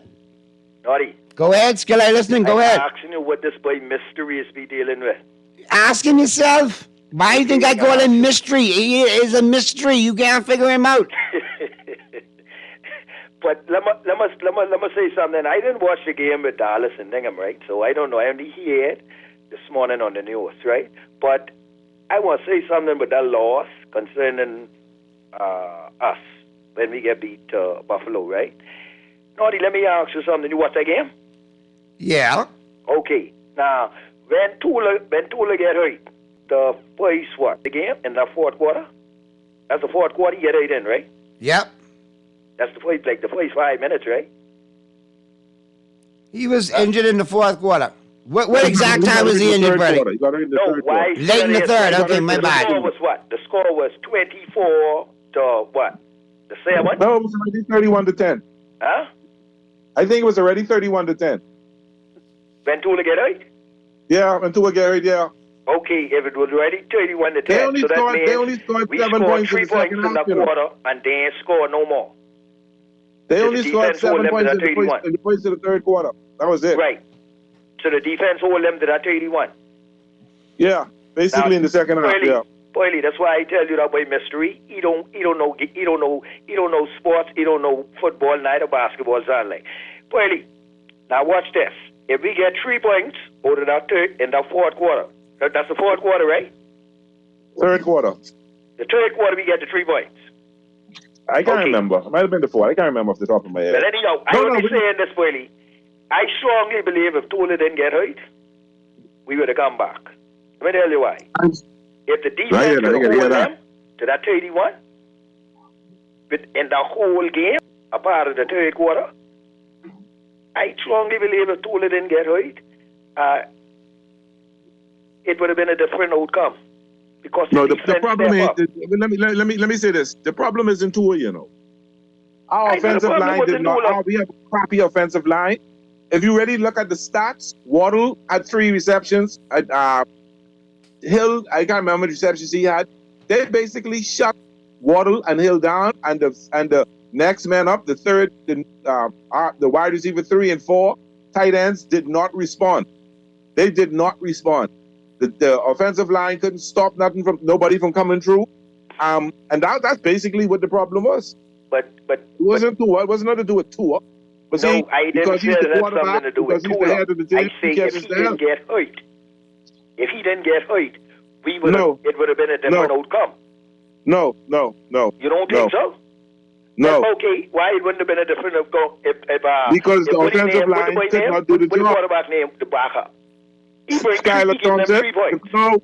Naughty. Go ahead, Skilla, listening. Go ahead. I'm asking you what this boy Mystery is be dealing with. Asking yourself. Why do you think I call him mystery? He is a mystery. You can't figure him out. But let me say something. I didn't watch the game with Dallas and Ningham, right? So I don't know. I only heard this morning on the news, right? But I want to say something about that loss concerning us when we get beat Buffalo, right? Naughty, let me ask you something. You watch that game? Yeah. Okay. Now, when Tula get hurt, the first the game in the fourth quarter? That's the fourth quarter, you get it in, right? Yep. That's the first 5 minutes, right? He was injured in the fourth quarter. What exact time was he injured, Brady? Late in the third. Okay, my bad. The score was what? The score was 24 to what? The 7? No, it was already 31 to 10. Huh? I think it was already 31 to 10. When Tula get hurt? Yeah, when Tula get hurt, yeah. Okay, if it was already 31 to 10, they only scored 7 points 3 in the points second in the half, you know. quarter and then score no more. They only scored 7 points in the points of the third quarter. That was it. Right. So the defense hold them to that 31. Yeah, basically in the second half. Yeah. Boily, that's why I tell you that boy Mystery. He don't know sports. He don't know football, neither basketball, something. Boily, now watch this. If we get 3 points out of that in the fourth quarter, that's the fourth quarter, right? Third quarter. The third quarter, we get the 3 points. I can't remember. It might have been the fourth. I can't remember off the top of my head. But anyhow, I only saying this, Boily. I strongly believe if Tula didn't get hurt, we would have come back. Let me tell you why. If the defense could hold them to that 31, in the whole game, a part of the third quarter, I strongly believe if Tula didn't get hurt, it would have been a different outcome. Because the problem is, let me say this. The problem isn't Tua, you know. Our offensive line did not. We have a crappy offensive line. If you really look at the stats, Waddle had 3 receptions. Hill, I can't remember the receptions he had. They basically shut Waddle and Hill down, and the next man up, the wide receiver 3 and 4 tight ends did not respond. They did not respond. The offensive line couldn't stop nobody from coming through, and that's basically what the problem was. But it wasn't Tua. It wasn't nothing to do with Tua. But no, I didn't say that had something to do with Tula. I say if he didn't get hurt, it would have been a different outcome. No. You don't think so? No. Then, okay, why it wouldn't have been a different outcome because the offensive line could not do the job. What quarterback name? The backup. Skylar Thompson. No.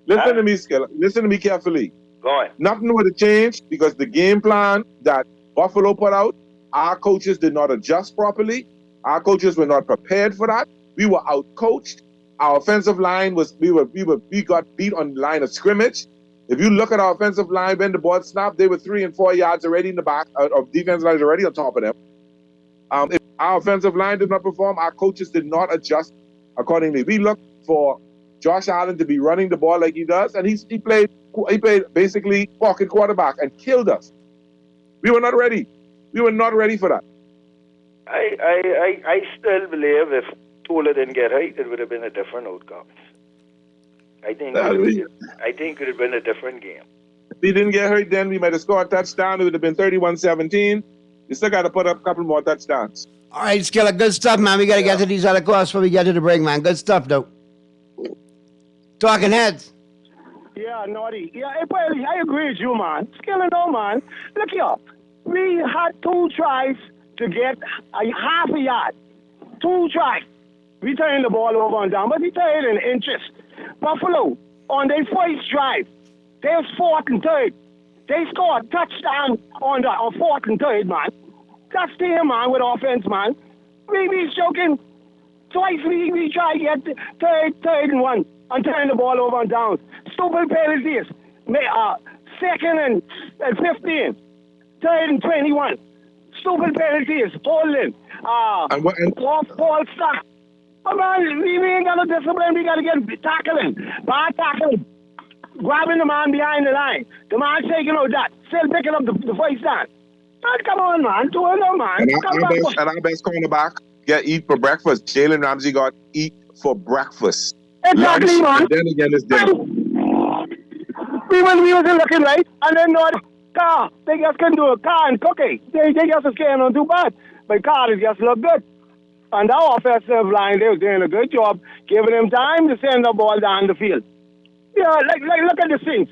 Listen to me, Skylar. Listen to me carefully. Go on. Nothing would have changed because the game plan that Buffalo put out, our coaches did not adjust properly. Our coaches were not prepared for that. We were out-coached. Our offensive line we got beat on the line of scrimmage. If you look at our offensive line when the ball snapped, they were 3 and 4 yards already in the back of defense lines already on top of them. If our offensive line did not perform, our coaches did not adjust accordingly. We looked for Josh Allen to be running the ball like he does, and he played basically pocket quarterback and killed us. We were not ready. We were not ready for that. I still believe if Tula didn't get hurt, it would have been a different outcome. I think it would have been a different game. If he didn't get hurt, then we might have scored a touchdown. It would have been 31-17. You still got to put up a couple more touchdowns. All right, Skilla, good stuff, man. We got to get to these other calls before we get to the break, man. Good stuff, though. Talking Heads. Yeah, Naughty. Yeah, I agree with you, man. Skilla, no, man. Look here. We had 2 tries to get a half a yard. 2 tries. We turned the ball over and down, but we turned it in inches. Buffalo, on their first drive, they was 4th and 3rd. They scored a touchdown on 4th and 3rd, man. That's there, man, with offense, man. We joking. Twice we try to get 3rd and 1 and turn the ball over and down. Stupid penalties. 2nd and 15. 3rd and 21. Stupid penalties. Holding. False start. Oh, man, we ain't got no discipline. We got to get tackling. Bad tackling. Grabbing the man behind the line. The man taking out that. Still picking up the first down. Man, come on, man. Do it, man. And our best cornerback get eat for breakfast. Jalen Ramsey got eat for breakfast. Exactly, man. Then again, it's dinner. We wasn't looking right. And then car. They just couldn't do a car and cookie. They just can't do too bad. But car is just look good. And our offensive line, they was doing a good job giving them time to send the ball down the field. Yeah, like look at the Saints.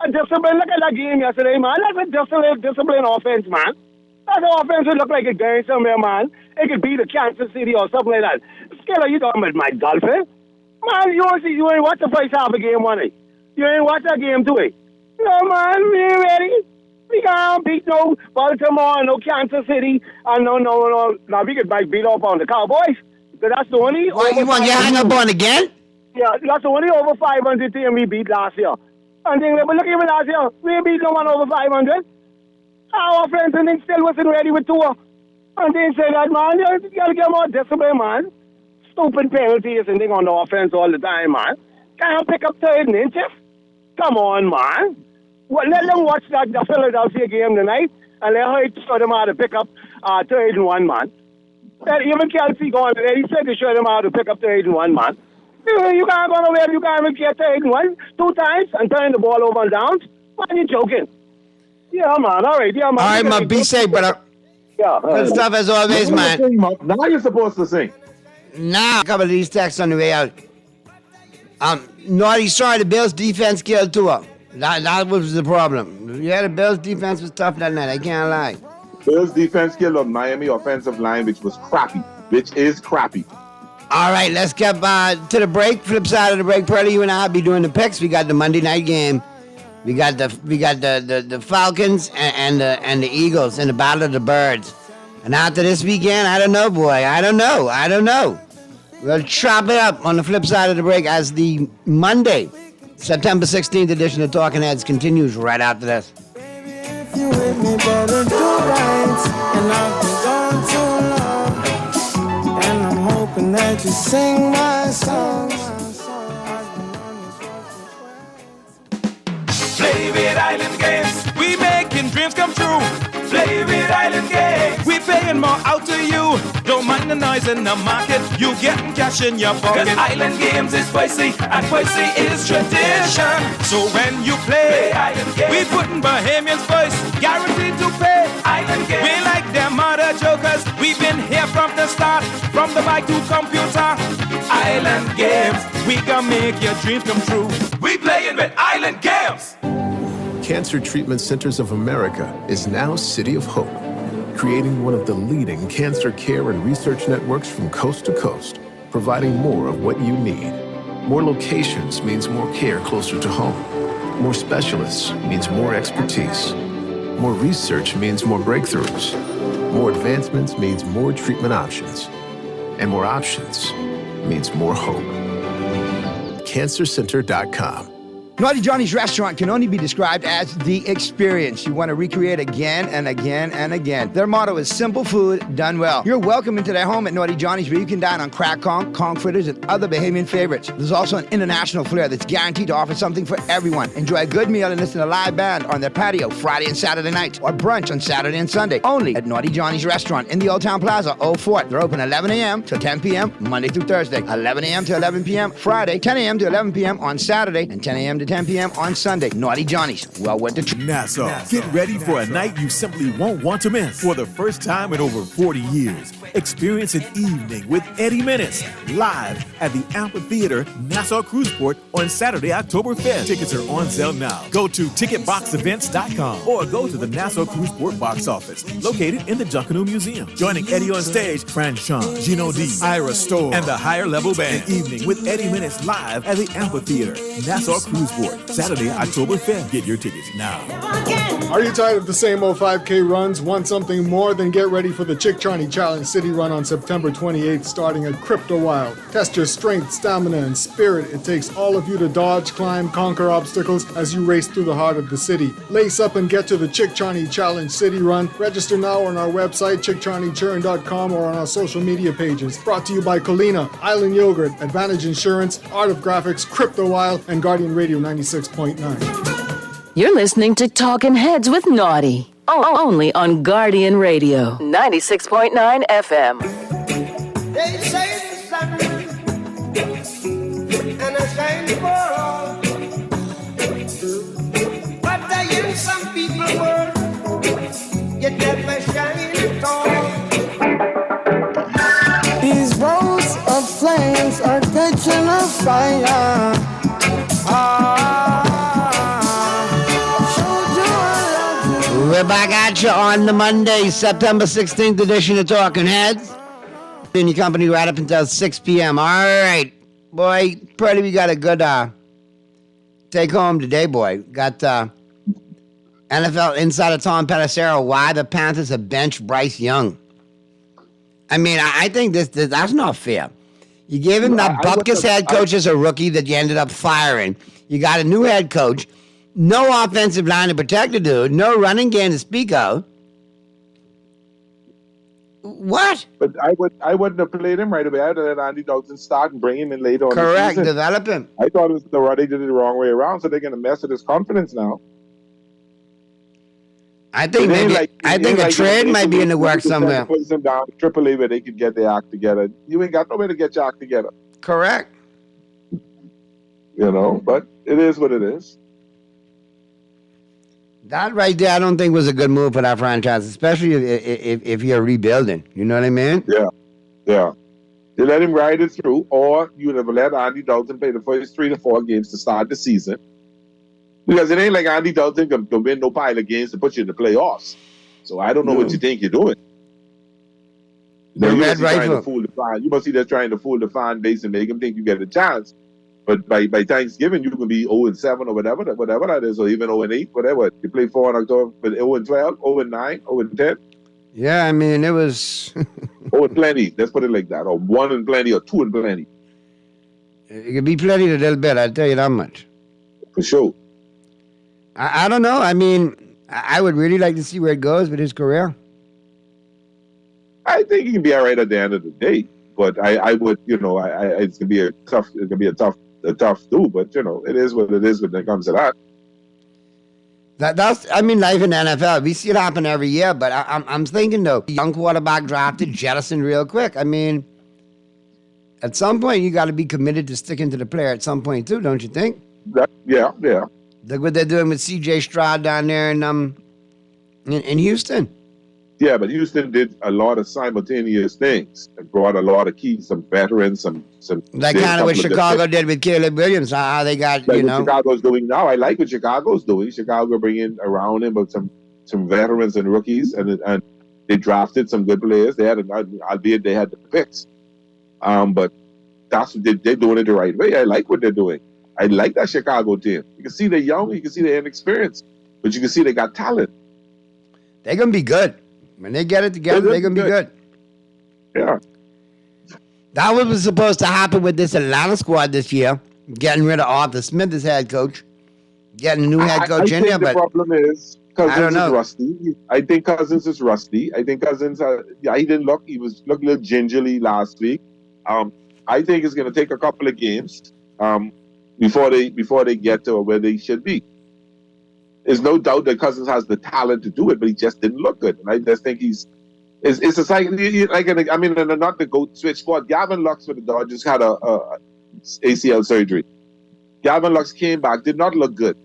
A discipline, look at that game yesterday, man. That's a discipline offense, man. That offense would look like it's going somewhere, man. It could be the Kansas City or something like that. Skiller, you talking about my Dolphins? Man, you ain't watch the first half of game 1, eh? You ain't watch that game 2, eh? No, man, we ain't ready. We can't beat no Baltimore, no Kansas City, and no. Now, we could beat up on the Cowboys. But that's the only... What, you want to get hung up on again? Yeah, that's the only over 500 team we beat last year. And then, but look even last year, we beat no one over 500. Our offense and then still wasn't ready with 2. And they said that, man, you got to get more discipline, man. Stupid penalties and thing on the offense all the time, man. Can't pick up 3rd and inches. Come on, man. Well, let them watch the Philadelphia game tonight, and let her show them how to pick up 3rd and 1, man. Even Kelsey going there, he said to show them how to pick up 3rd and 1, man. You can't go nowhere. You can't even get 3rd and 1 2 times and turn the ball over and down. Man, you joking? Yeah, man. All right, yeah, man. All right, man. Be safe, brother. Yeah. Good stuff as always, man. Now you're supposed to sing. Now, a couple of these texts on the way out. Naughty, sorry, the Bills' defense killed Tua. That was the problem. Yeah, the Bills' defense was tough that night. I can't lie. Bills' defense killed on Miami offensive line, which was crappy. Which is crappy. All right, let's get to the break. Flip side of the break, Pearly, you and I will be doing the picks. We got the Monday night game. We got the Falcons and the Eagles in the Battle of the Birds. And after this weekend, I don't know, boy. I don't know. We'll chop it up on the flip side of the break as the Monday, September 16th edition of Talking Heads continues right after this. If you with me, better do right. And I've been gone too long. And I'm hoping that you sing my songs. Play with Island Games. We making dreams come true. Play with Island Games. We paying more out to you. Don't mind the noise in the market. You getting cash in your pocket. 'Cause Island Games is spicy and spicy is tradition. So when you play Island Games, we putting Bahamians first. Guaranteed to pay. Island Games. We like them other jokers. We've been here from the start. From the bike to computer. Island Games. We gonna make your dreams come true. We playing with Island Games. Cancer Treatment Centers of America is now City of Hope, creating one of the leading cancer care and research networks from coast to coast, providing more of what you need. More locations means more care closer to home. More specialists means more expertise. More research means more breakthroughs. More advancements means more treatment options. And more options means more hope. CancerCenter.com. Naughty Johnny's restaurant can only be described as the experience you want to recreate again and again and again. Their motto is simple food done well. You're welcome into their home at Naughty Johnny's, where you can dine on crack conch fritters, and other Bahamian favorites. There's also an international flair that's guaranteed to offer something for everyone. Enjoy a good meal and listen to a live band on their patio Friday and Saturday nights, or brunch on Saturday and Sunday. Only at Naughty Johnny's restaurant in the Old Town Plaza, Old Fort. They're open 11 a.m. to 10 p.m. Monday through Thursday, 11 a.m. to 11 p.m. Friday, 10 a.m. to 11 p.m. on Saturday, and 10 a.m. to 10 p.m. on Sunday. Naughty Johnny's. Well worth the trip. Nassau. Get ready for a night you simply won't want to miss. For the first time in over 40 years, experience an evening with Eddie Menace live at the Amphitheater, Nassau Cruiseport on Saturday, October 5th. Tickets are on sale now. Go to ticketboxevents.com or go to the Nassau Cruiseport box office, located in the Junkanoo Museum. Joining Eddie on stage, Franchon, Gino D, Ira Storr, and the Higher Level Band. An evening with Eddie Minutes live at the Amphitheater, Nassau Cruiseport, Saturday, October 5th. Get your tickets now. Are you tired of the same old 5K runs? Want something more? Then get ready for the Chick Charney Challenge City Run on September 28th, starting at Crypto Wild. Test your strength, stamina, and spirit. It takes all of you to dodge, climb, conquer obstacles as you race through the heart of the city. Lace up and get to the Chick Charney Challenge City Run. Register now on our website, chickcharneychurn.com, or on our social media pages. Brought to you by Colina, Island Yogurt, Advantage Insurance, Art of Graphics, Crypto Wild, and Guardian Radio 96.9. You're listening to Talking Heads with Naughty. Only on Guardian Radio 96.9 FM. They say the sun and I shine for all, but I in some people world yet never shine at all. These rows of flames are catching a fire. We're back at you on the Monday, September 16th edition of Talking Heads. In your company right up until 6 p.m. All right, boy, probably we got a good take home today, boy. Got NFL insider Tom Pelissero, why the Panthers have benched Bryce Young. I mean, I think that's not fair. You gave him that Bupkis head coach as a rookie that you ended up firing. You got a new head coach. No offensive line to protect the dude. No running game to speak of. What? But I wouldn't have played him right away. I'd have let Andy Dalton start and bring him in later on. Correct. The season. Develop him. I thought it was they did it the wrong way around, so they're going to mess with his confidence now. I think a trade might be in the works somewhere. Puts them down to AAA where they could get their act together. You ain't got nowhere to get your act together. Correct. You know, but it is what it is. That right there, I don't think was a good move for that franchise, especially if you're rebuilding. You know what I mean? Yeah. They let him ride it through, or you would have let Andy Dalton play the first 3 to 4 games to start the season. Because it ain't like Andy Dalton can win no pile of games to put you in the playoffs. So I don't know what you think you're doing. You must be just trying to fool the fan base and make them think you get a chance. But by Thanksgiving, you can be 0-7 or whatever that is, or even 0-8, whatever. You play 4 in October, but 0-12, 0-9, 0-10. Yeah, I mean, it was... 0 and plenty, let's put it like that. Or 1 and plenty, or 2 and plenty. It could be plenty a little bit, I'll tell you that much. For sure. I don't know. I mean, I would really like to see where it goes with his career. I think he can be all right at the end of the day. But I would, it's gonna be a tough do. But it is what it is when it comes to that. That's life in the NFL. We see it happen every year. But I'm thinking though, young quarterback drafted, jettisoned real quick. I mean, at some point you got to be committed to sticking to the player. At some point too, don't you think? Yeah. Look what they're doing with C.J. Stroud down there in Houston. Yeah, but Houston did a lot of simultaneous things and brought a lot of keys, some veterans, some. Like kind of what Chicago did with Caleb Williams. How they got what Chicago's doing now. I like what Chicago's doing. Chicago bringing around him with some veterans and rookies, and they drafted some good players. They had, albeit they had the picks, but that's what they're doing it the right way. I like what they're doing. I like that Chicago team. You can see they're young, you can see they're inexperienced, but you can see they got talent. They're gonna be good. When they get it together, they're going to be good. Yeah. That was supposed to happen with this Atlanta squad this year. Getting rid of Arthur Smith as head coach. Getting a new head coach in there. The problem is Cousins is rusty. I think Cousins is rusty. I think Cousins, he didn't look. He looked a little gingerly last week. I think it's going to take a couple of games before they get to where they should be. There's no doubt that Cousins has the talent to do it, but he just didn't look good. And I just think it's a cycle. Not the GOAT switch squad. Gavin Lux for the Dodgers had a ACL surgery. Gavin Lux came back, did not look good.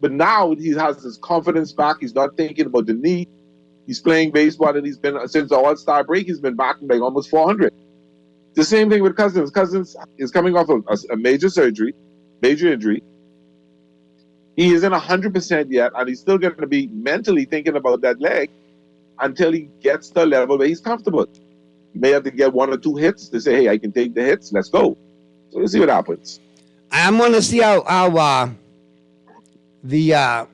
But now he has his confidence back. He's not thinking about the knee. He's playing baseball, and he's been, since the All-Star break, he's been back like almost 400. The same thing with Cousins. Cousins is coming off of a major surgery, major injury. He isn't 100% yet, and he's still going to be mentally thinking about that leg until he gets to a level where he's comfortable. He may have to get 1 or 2 hits to say, hey, I can take the hits, let's go. So we'll see what happens. I'm going to see how the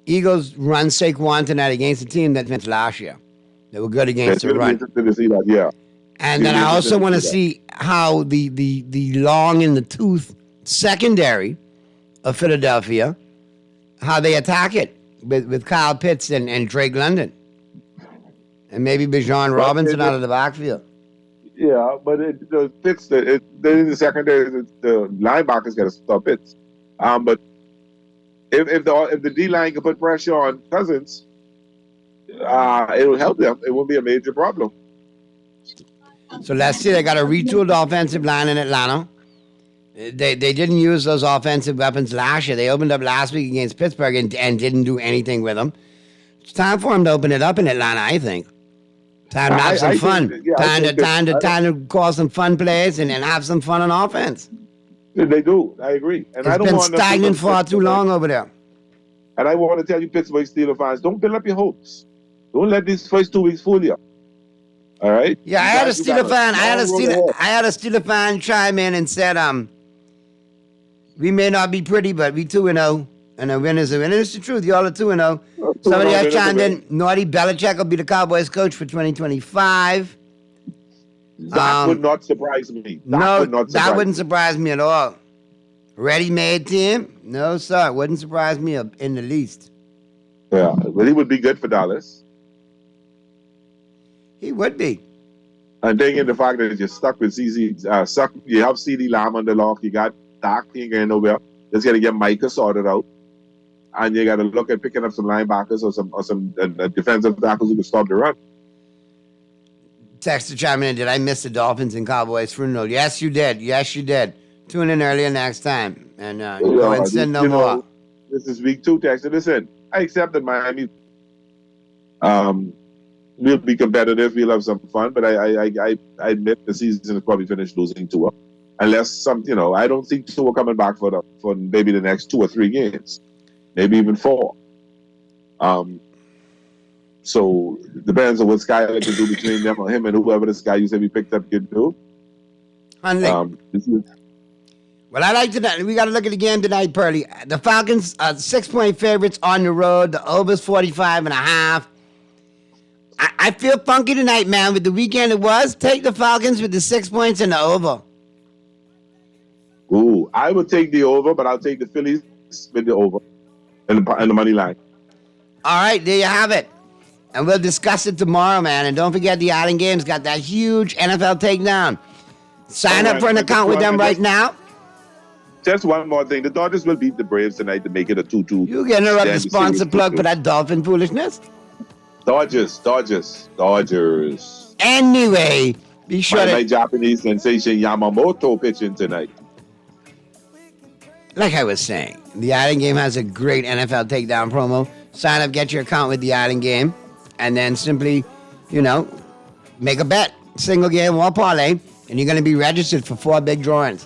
Eagles run Saquon tonight against a team that went last year. They were good against the run. To see that, yeah. And then I also want to see how the long in the tooth secondary of Philadelphia, how they attack it with Kyle Pitts and Drake London. And maybe Bijan Robinson out of the backfield. Yeah, but the Pitts, the secondary, the linebackers got to stop Pitts. But if the D-line can put pressure on Cousins, it will help them. It won't be a major problem. So let's see. They got a retooled offensive line in Atlanta. They didn't use those offensive weapons last year. They opened up last week against Pittsburgh and didn't do anything with them. It's time for them to open it up in Atlanta, I think. Time to have some fun. Time to call some fun plays and have some fun on offense. They do. I agree. And it's been stagnant far too long over there. And I want to tell you, Pittsburgh Steelers fans, don't build up your hopes. Don't let these first 2 weeks fool you. All right? Yeah, I had a Steeler fan chime in and said, we may not be pretty, but we 2-0. And a winner's a winner. It's the truth. Y'all are 2-0. Somebody else chimed in. Naughty Belichick will be the Cowboys coach for 2025. That would not surprise me. That wouldn't surprise me at all. Ready-made team? No, sir. It wouldn't surprise me in the least. Yeah, but he would be good for Dallas. He would be. And then in the fact that you're stuck with you have CeeDee Lamb on the lock, you got Dak, he ain't going nowhere. Just got to get Micah sorted out. And you got to look at picking up some linebackers or some defensive tackles who can stop the run. Texter chiming in, did I miss the Dolphins and Cowboys funeral? Yes, you did. Yes, you did. Tune in earlier next time. And go and send no more. This is week 2, Texter. Listen, I accept that Miami we'll be competitive. We'll have some fun. But I admit the season is probably finished losing Tua. Unless I don't think Tua coming back for maybe the next 2 or 3 games. Maybe even 4. So it depends on what Skyler can do between them or him and whoever this guy you said we picked up can do. Well, I like tonight. We got to look at the game tonight, Pearly. The Falcons are 6-point favorites on the road. The over's 45.5. I feel funky tonight, man. With the weekend it was, take the Falcons with the 6 points and the over. Ooh, I would take the over, but I'll take the Phillies with the over and the money line. All right, there you have it. And we'll discuss it tomorrow, man. And don't forget the Island Games got that huge NFL takedown. Sign up for an account with them right now. Just one more thing. The Dodgers will beat the Braves tonight to make it a 2-2. You getting her up the sponsor plug for that Dolphin foolishness? Dodgers. Anyway, be sure my Japanese sensation Yamamoto pitching tonight. Like I was saying, the Island Game has a great NFL takedown promo. Sign up, get your account with the Island Game, and then simply, make a bet. Single game or parlay, and you're going to be registered for 4 big drawings.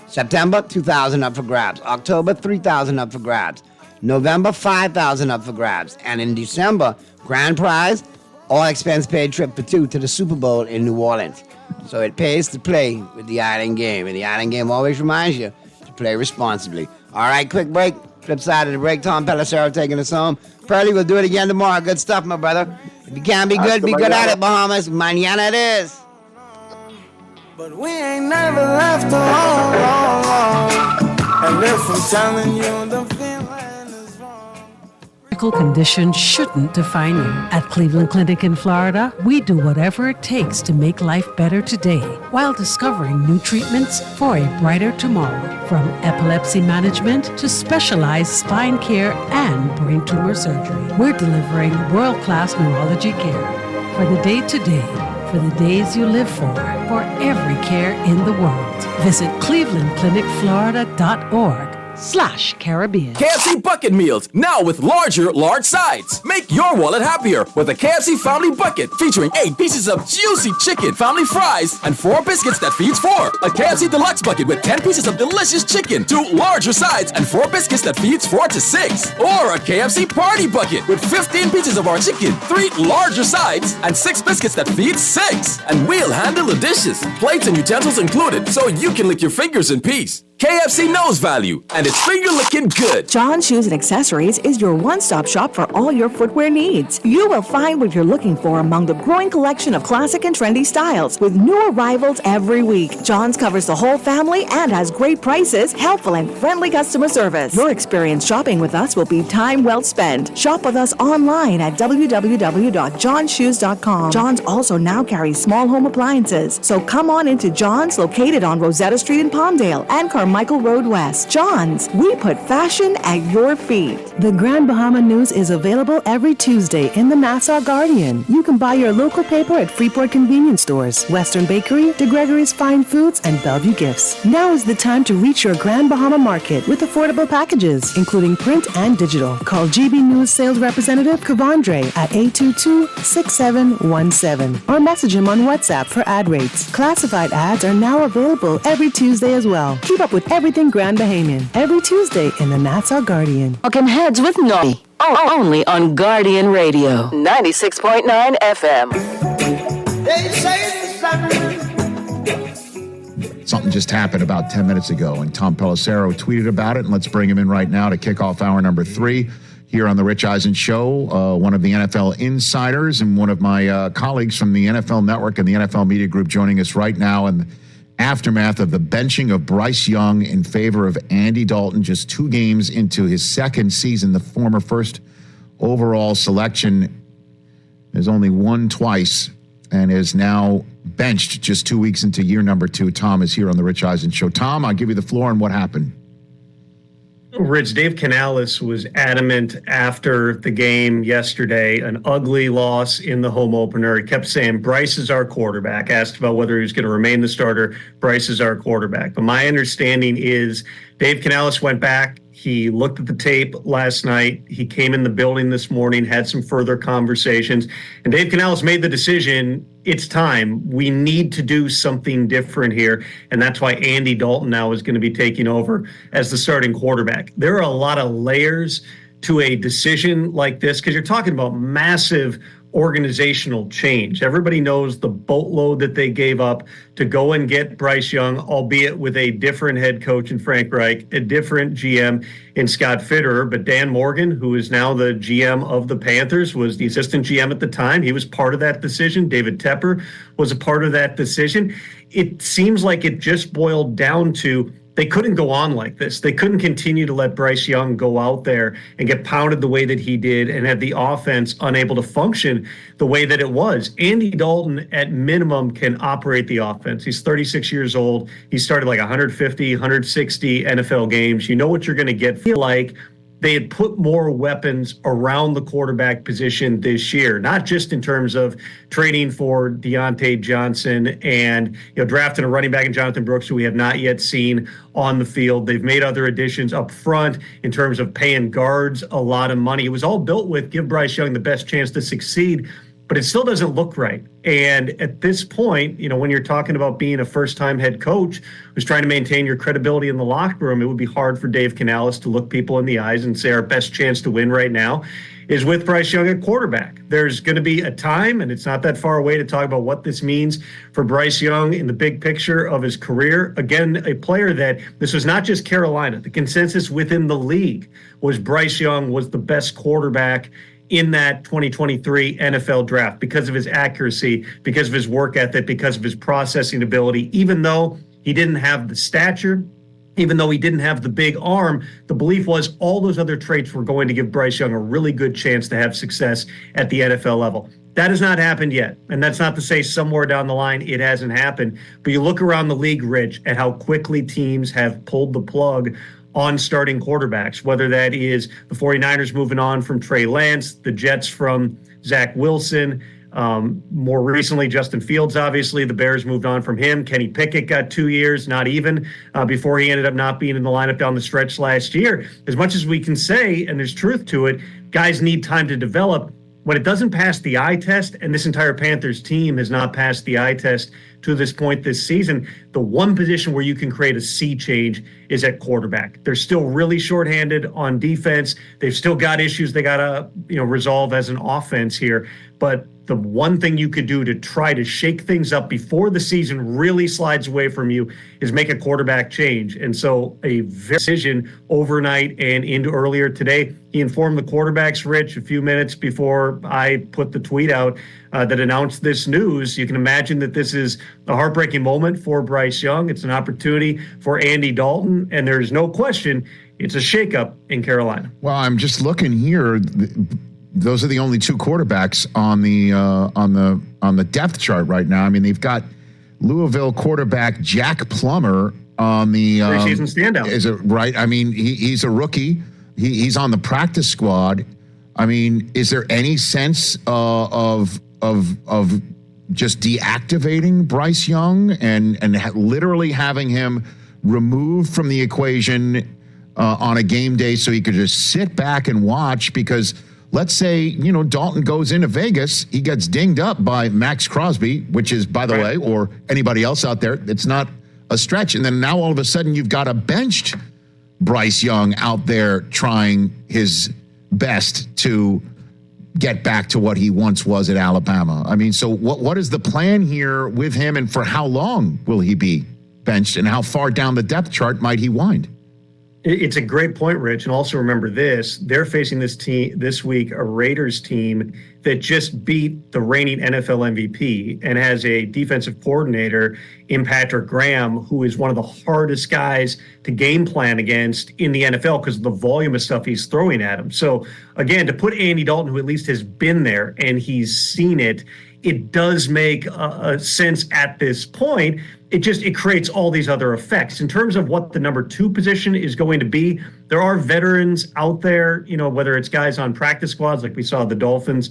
September, $2,000 up for grabs. October, $3,000 up for grabs. November, $5,000 up for grabs. And in December, grand prize, all expense paid trip for 2 to the Super Bowl in New Orleans. So it pays to play with the Island Game. And the Island Game always reminds you to play responsibly. All right, quick break. Flip side of the break, Tom Pelissero taking us home. Pearly, we'll do it again tomorrow. Good stuff, my brother. If you can't be good, be good at it, Bahamas. Mañana it is. But we ain't never left alone. And if I'm telling you the feeling is wrong. Medical conditions shouldn't define you. At Cleveland Clinic in Florida, we do whatever it takes to make life better today while discovering new treatments for a brighter tomorrow. From epilepsy management to specialized spine care and brain tumor surgery, we're delivering world-class neurology care for the day-to-day, for the days you live for every care in the world. Visit clevelandclinicflorida.org KFC.com/Caribbean. KFC Bucket Meals, now with large sides. Make your wallet happier with a KFC Family Bucket featuring 8 pieces of juicy chicken, family fries, and 4 biscuits that feeds 4. A KFC Deluxe Bucket with 10 pieces of delicious chicken, 2 larger sides, and 4 biscuits that feeds 4 to 6. Or a KFC Party Bucket with 15 pieces of our chicken, 3 larger sides, and 6 biscuits that feeds 6. And we'll handle the dishes, plates and utensils included, so you can lick your fingers in peace. KFC knows value, and it's finger-licking good. John Shoes and Accessories is your one-stop shop for all your footwear needs. You will find what you're looking for among the growing collection of classic and trendy styles with new arrivals every week. John's covers the whole family and has great prices, helpful and friendly customer service. Your experience shopping with us will be time well spent. Shop with us online at www.johnshoes.com. John's also now carries small home appliances, so come on into John's, located on Rosetta Street in Palmdale and Carmichael Road West. John's, we put fashion at your feet. The Grand Bahama News is available every Tuesday in the Nassau Guardian. You can buy your local paper at Freeport Convenience Stores, Western Bakery, DeGregory's Fine Foods, and Bellevue Gifts. Now is the time to reach your Grand Bahama Market with affordable packages, including print and digital. Call GB News Sales Representative Kavandre at 822-6717 or message him on WhatsApp for ad rates. Classified ads are now available every Tuesday as well. Keep up with everything Grand Bahamian every Tuesday in the Nassau Guardian. Talking Heads with Naughty. Only on Guardian Radio, 96.9 FM. They say Something just happened about 10 minutes ago, and Tom Pelissero tweeted about it, and let's bring him in right now to kick off hour number 3 here on The Rich Eisen Show. One of the NFL insiders and one of my colleagues from the NFL Network and the NFL Media Group joining us right now in the aftermath of the benching of Bryce Young in favor of Andy Dalton just 2 games into his second season. The former first overall selection has only won twice and is now benched just 2 weeks into year number 2. Tom is here on The Rich Eisen Show. Tom, I'll give you the floor on what happened. Rich, Dave Canales was adamant after the game yesterday, an ugly loss in the home opener. He kept saying, Bryce is our quarterback. Asked about whether he was going to remain the starter. Bryce is our quarterback. But my understanding is Dave Canales went back. He looked at the tape last night. He came in the building this morning, had some further conversations. And Dave Canales made the decision, it's time. We need to do something different here. And that's why Andy Dalton now is going to be taking over as the starting quarterback. There are a lot of layers to a decision like this because you're talking about massive organizational change. Everybody knows the boatload that they gave up to go and get Bryce Young, albeit with a different head coach in Frank Reich, a different GM in Scott Fitterer. But Dan Morgan, who is now the GM of the Panthers, was the assistant GM at the time. He was part of that decision. David Tepper was a part of that decision. It seems like it just boiled down to they couldn't go on like this. They couldn't continue to let Bryce Young go out there and get pounded the way that he did and have the offense unable to function the way that it was. Andy Dalton, at minimum, can operate the offense. He's 36 years old. He started like 150, 160 NFL games. You know what you're going to get. Feel like they had put more weapons around the quarterback position this year, not just in terms of trading for Deontay Johnson and drafting a running back in Jonathan Brooks, who we have not yet seen on the field. They've made other additions up front in terms of paying guards a lot of money. It was all built with give Bryce Young the best chance to succeed, but it still doesn't look right. And at this point, when you're talking about being a first-time head coach who's trying to maintain your credibility in the locker room, it would be hard for Dave Canales to look people in the eyes and say our best chance to win right now is with Bryce Young at quarterback. There's going to be a time, and it's not that far away, to talk about what this means for Bryce Young in the big picture of his career. Again, a player that this was not just Carolina. The consensus within the league was Bryce Young was the best quarterback in that 2023 NFL draft because of his accuracy, because of his work ethic, because of his processing ability. Even though he didn't have the stature, even though he didn't have the big arm, the belief was all those other traits were going to give Bryce Young a really good chance to have success at the NFL level. That has not happened yet. And that's not to say somewhere down the line it hasn't happened. But you look around the league, Rich, at how quickly teams have pulled the plug on starting quarterbacks, whether that is the 49ers moving on from Trey Lance, the Jets from Zach Wilson, More recently, Justin Fields, obviously, the Bears moved on from him. Kenny Pickett got 2 years, not even, before he ended up not being in the lineup down the stretch last year. As much as we can say, and there's truth to it, guys need time to develop. When it doesn't pass the eye test, and this entire Panthers team has not passed the eye test to this point this season, the one position where you can create a sea change is at quarterback. They're still really shorthanded on defense. They've still got issues they got to resolve as an offense here. But the one thing you could do to try to shake things up before the season really slides away from you is make a quarterback change. And so a decision overnight and into earlier today, he informed the quarterbacks, Rich, a few minutes before I put the tweet out that announced this news. You can imagine that this is a heartbreaking moment for Bryce Young. It's an opportunity for Andy Dalton, and there's no question it's a shakeup in Carolina. Well, I'm just looking here. Those are the only two quarterbacks on the depth chart right now. I mean, they've got Louisville quarterback Jack Plummer on the preseason standout. Is it right? I mean, he's a rookie. He's on the practice squad. I mean, is there any sense of just deactivating Bryce Young and literally having him removed from the equation on a game day so he could just sit back and watch? Because let's say, Dalton goes into Vegas, he gets dinged up by Max Crosby, which is, by the way, or anybody else out there, it's not a stretch. And then now all of a sudden you've got a benched Bryce Young out there trying his best to get back to what he once was at Alabama. I mean, so what is the plan here with him, and for how long will he be benched, and how far down the depth chart might he wind? It's a great point, Rich. And also remember this, they're facing this team this week, a Raiders team that just beat the reigning NFL MVP and has a defensive coordinator in Patrick Graham, who is one of the hardest guys to game plan against in the NFL because of the volume of stuff he's throwing at him. So again, to put Andy Dalton, who at least has been there and he's seen it, it does make a sense at this point. It creates all these other effects. In terms of what the number 2 position is going to be, there are veterans out there, whether it's guys on practice squads, like we saw the Dolphins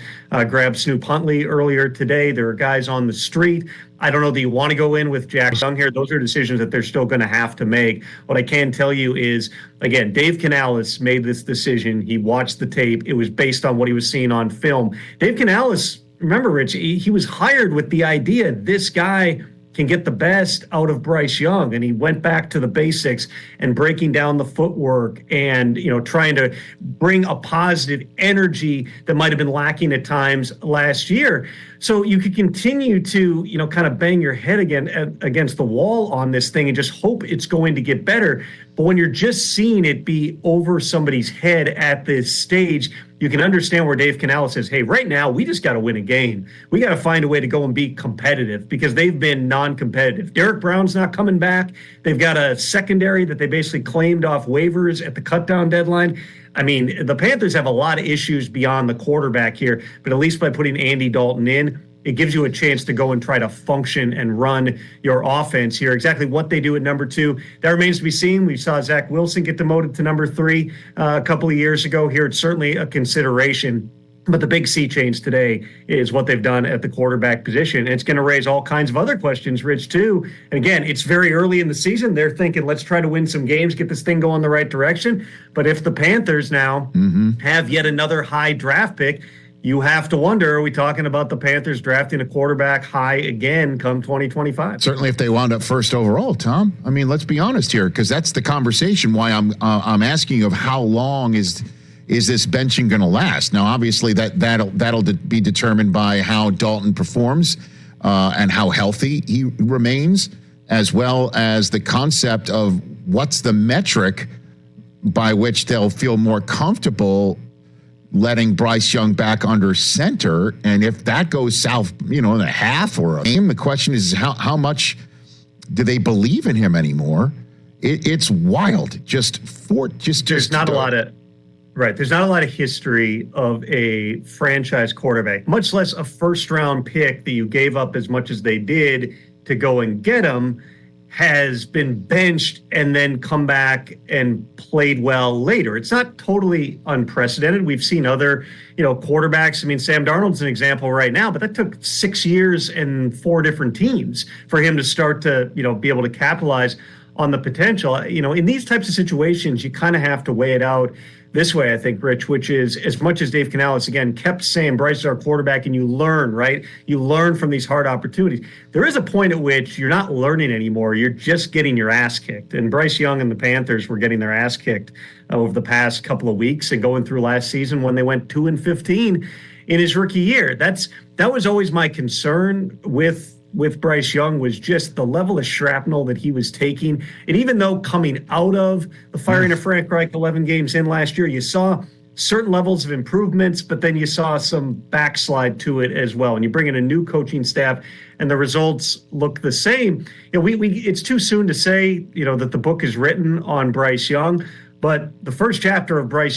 grab Snoop Huntley earlier today. There are guys on the street. I don't know that you want to go in with Jack Young here. Those are decisions that they're still going to have to make. What I can tell you is, again, Dave Canales made this decision. He watched the tape. It was based on what he was seeing on film. Dave Canales, remember, Rich, he was hired with the idea this guy can get the best out of Bryce Young. And he went back to the basics and breaking down the footwork and, trying to bring a positive energy that might have been lacking at times last year. So you could continue to, kind of bang your head against the wall on this thing and just hope it's going to get better. But when you're just seeing it be over somebody's head at this stage, you can understand where Dave Canales says, hey, right now, we just got to win a game. We got to find a way to go and be competitive because they've been non-competitive. Derek Brown's not coming back. They've got a secondary that they basically claimed off waivers at the cutdown deadline. I mean, the Panthers have a lot of issues beyond the quarterback here, but at least by putting Andy Dalton in, it gives you a chance to go and try to function and run your offense here. Exactly what they do at number 2, that remains to be seen. We saw Zach Wilson get demoted to number 3 a couple of years ago. Here, it's certainly a consideration. But the big sea change today is what they've done at the quarterback position. And it's going to raise all kinds of other questions, Rich, too. And again, it's very early in the season. They're thinking, let's try to win some games, get this thing going the right direction. But if the Panthers now have yet another high draft pick, you have to wonder, are we talking about the Panthers drafting a quarterback high again come 2025? Certainly if they wound up first overall, Tom. I mean, let's be honest here, because that's the conversation why I'm asking you of how long is this benching going to last? Now, obviously, that'll be determined by how Dalton performs and how healthy he remains, as well as the concept of what's the metric by which they'll feel more comfortable letting Bryce Young back under center. And if that goes south, in a half or a game, the question is how much do they believe in him anymore? It's wild. There's not a lot of right. There's not a lot of history of a franchise quarterback, much less a first round pick that you gave up as much as they did to go and get him, has been benched and then come back and played well later. It's not totally unprecedented. We've seen other, quarterbacks. I mean, Sam Darnold's an example right now, but that took 6 years and 4 different teams for him to start to, be able to capitalize on the potential. In these types of situations, you kind of have to weigh it out this way, I think, Rich, which is as much as Dave Canales, again, kept saying Bryce is our quarterback, and you learn, right? You learn from these hard opportunities. There is a point at which you're not learning anymore. You're just getting your ass kicked. And Bryce Young and the Panthers were getting their ass kicked over the past couple of weeks and going through last season when they went 2-15 in his rookie year. That was always my concern with Bryce Young, was just the level of shrapnel that he was taking. And even though coming out of the firing of Frank Reich 11 games in last year, you saw certain levels of improvements, but then you saw some backslide to it as well. And you bring in a new coaching staff and the results look the same. It's too soon to say, that the book is written on Bryce Young, but the first chapter of Bryce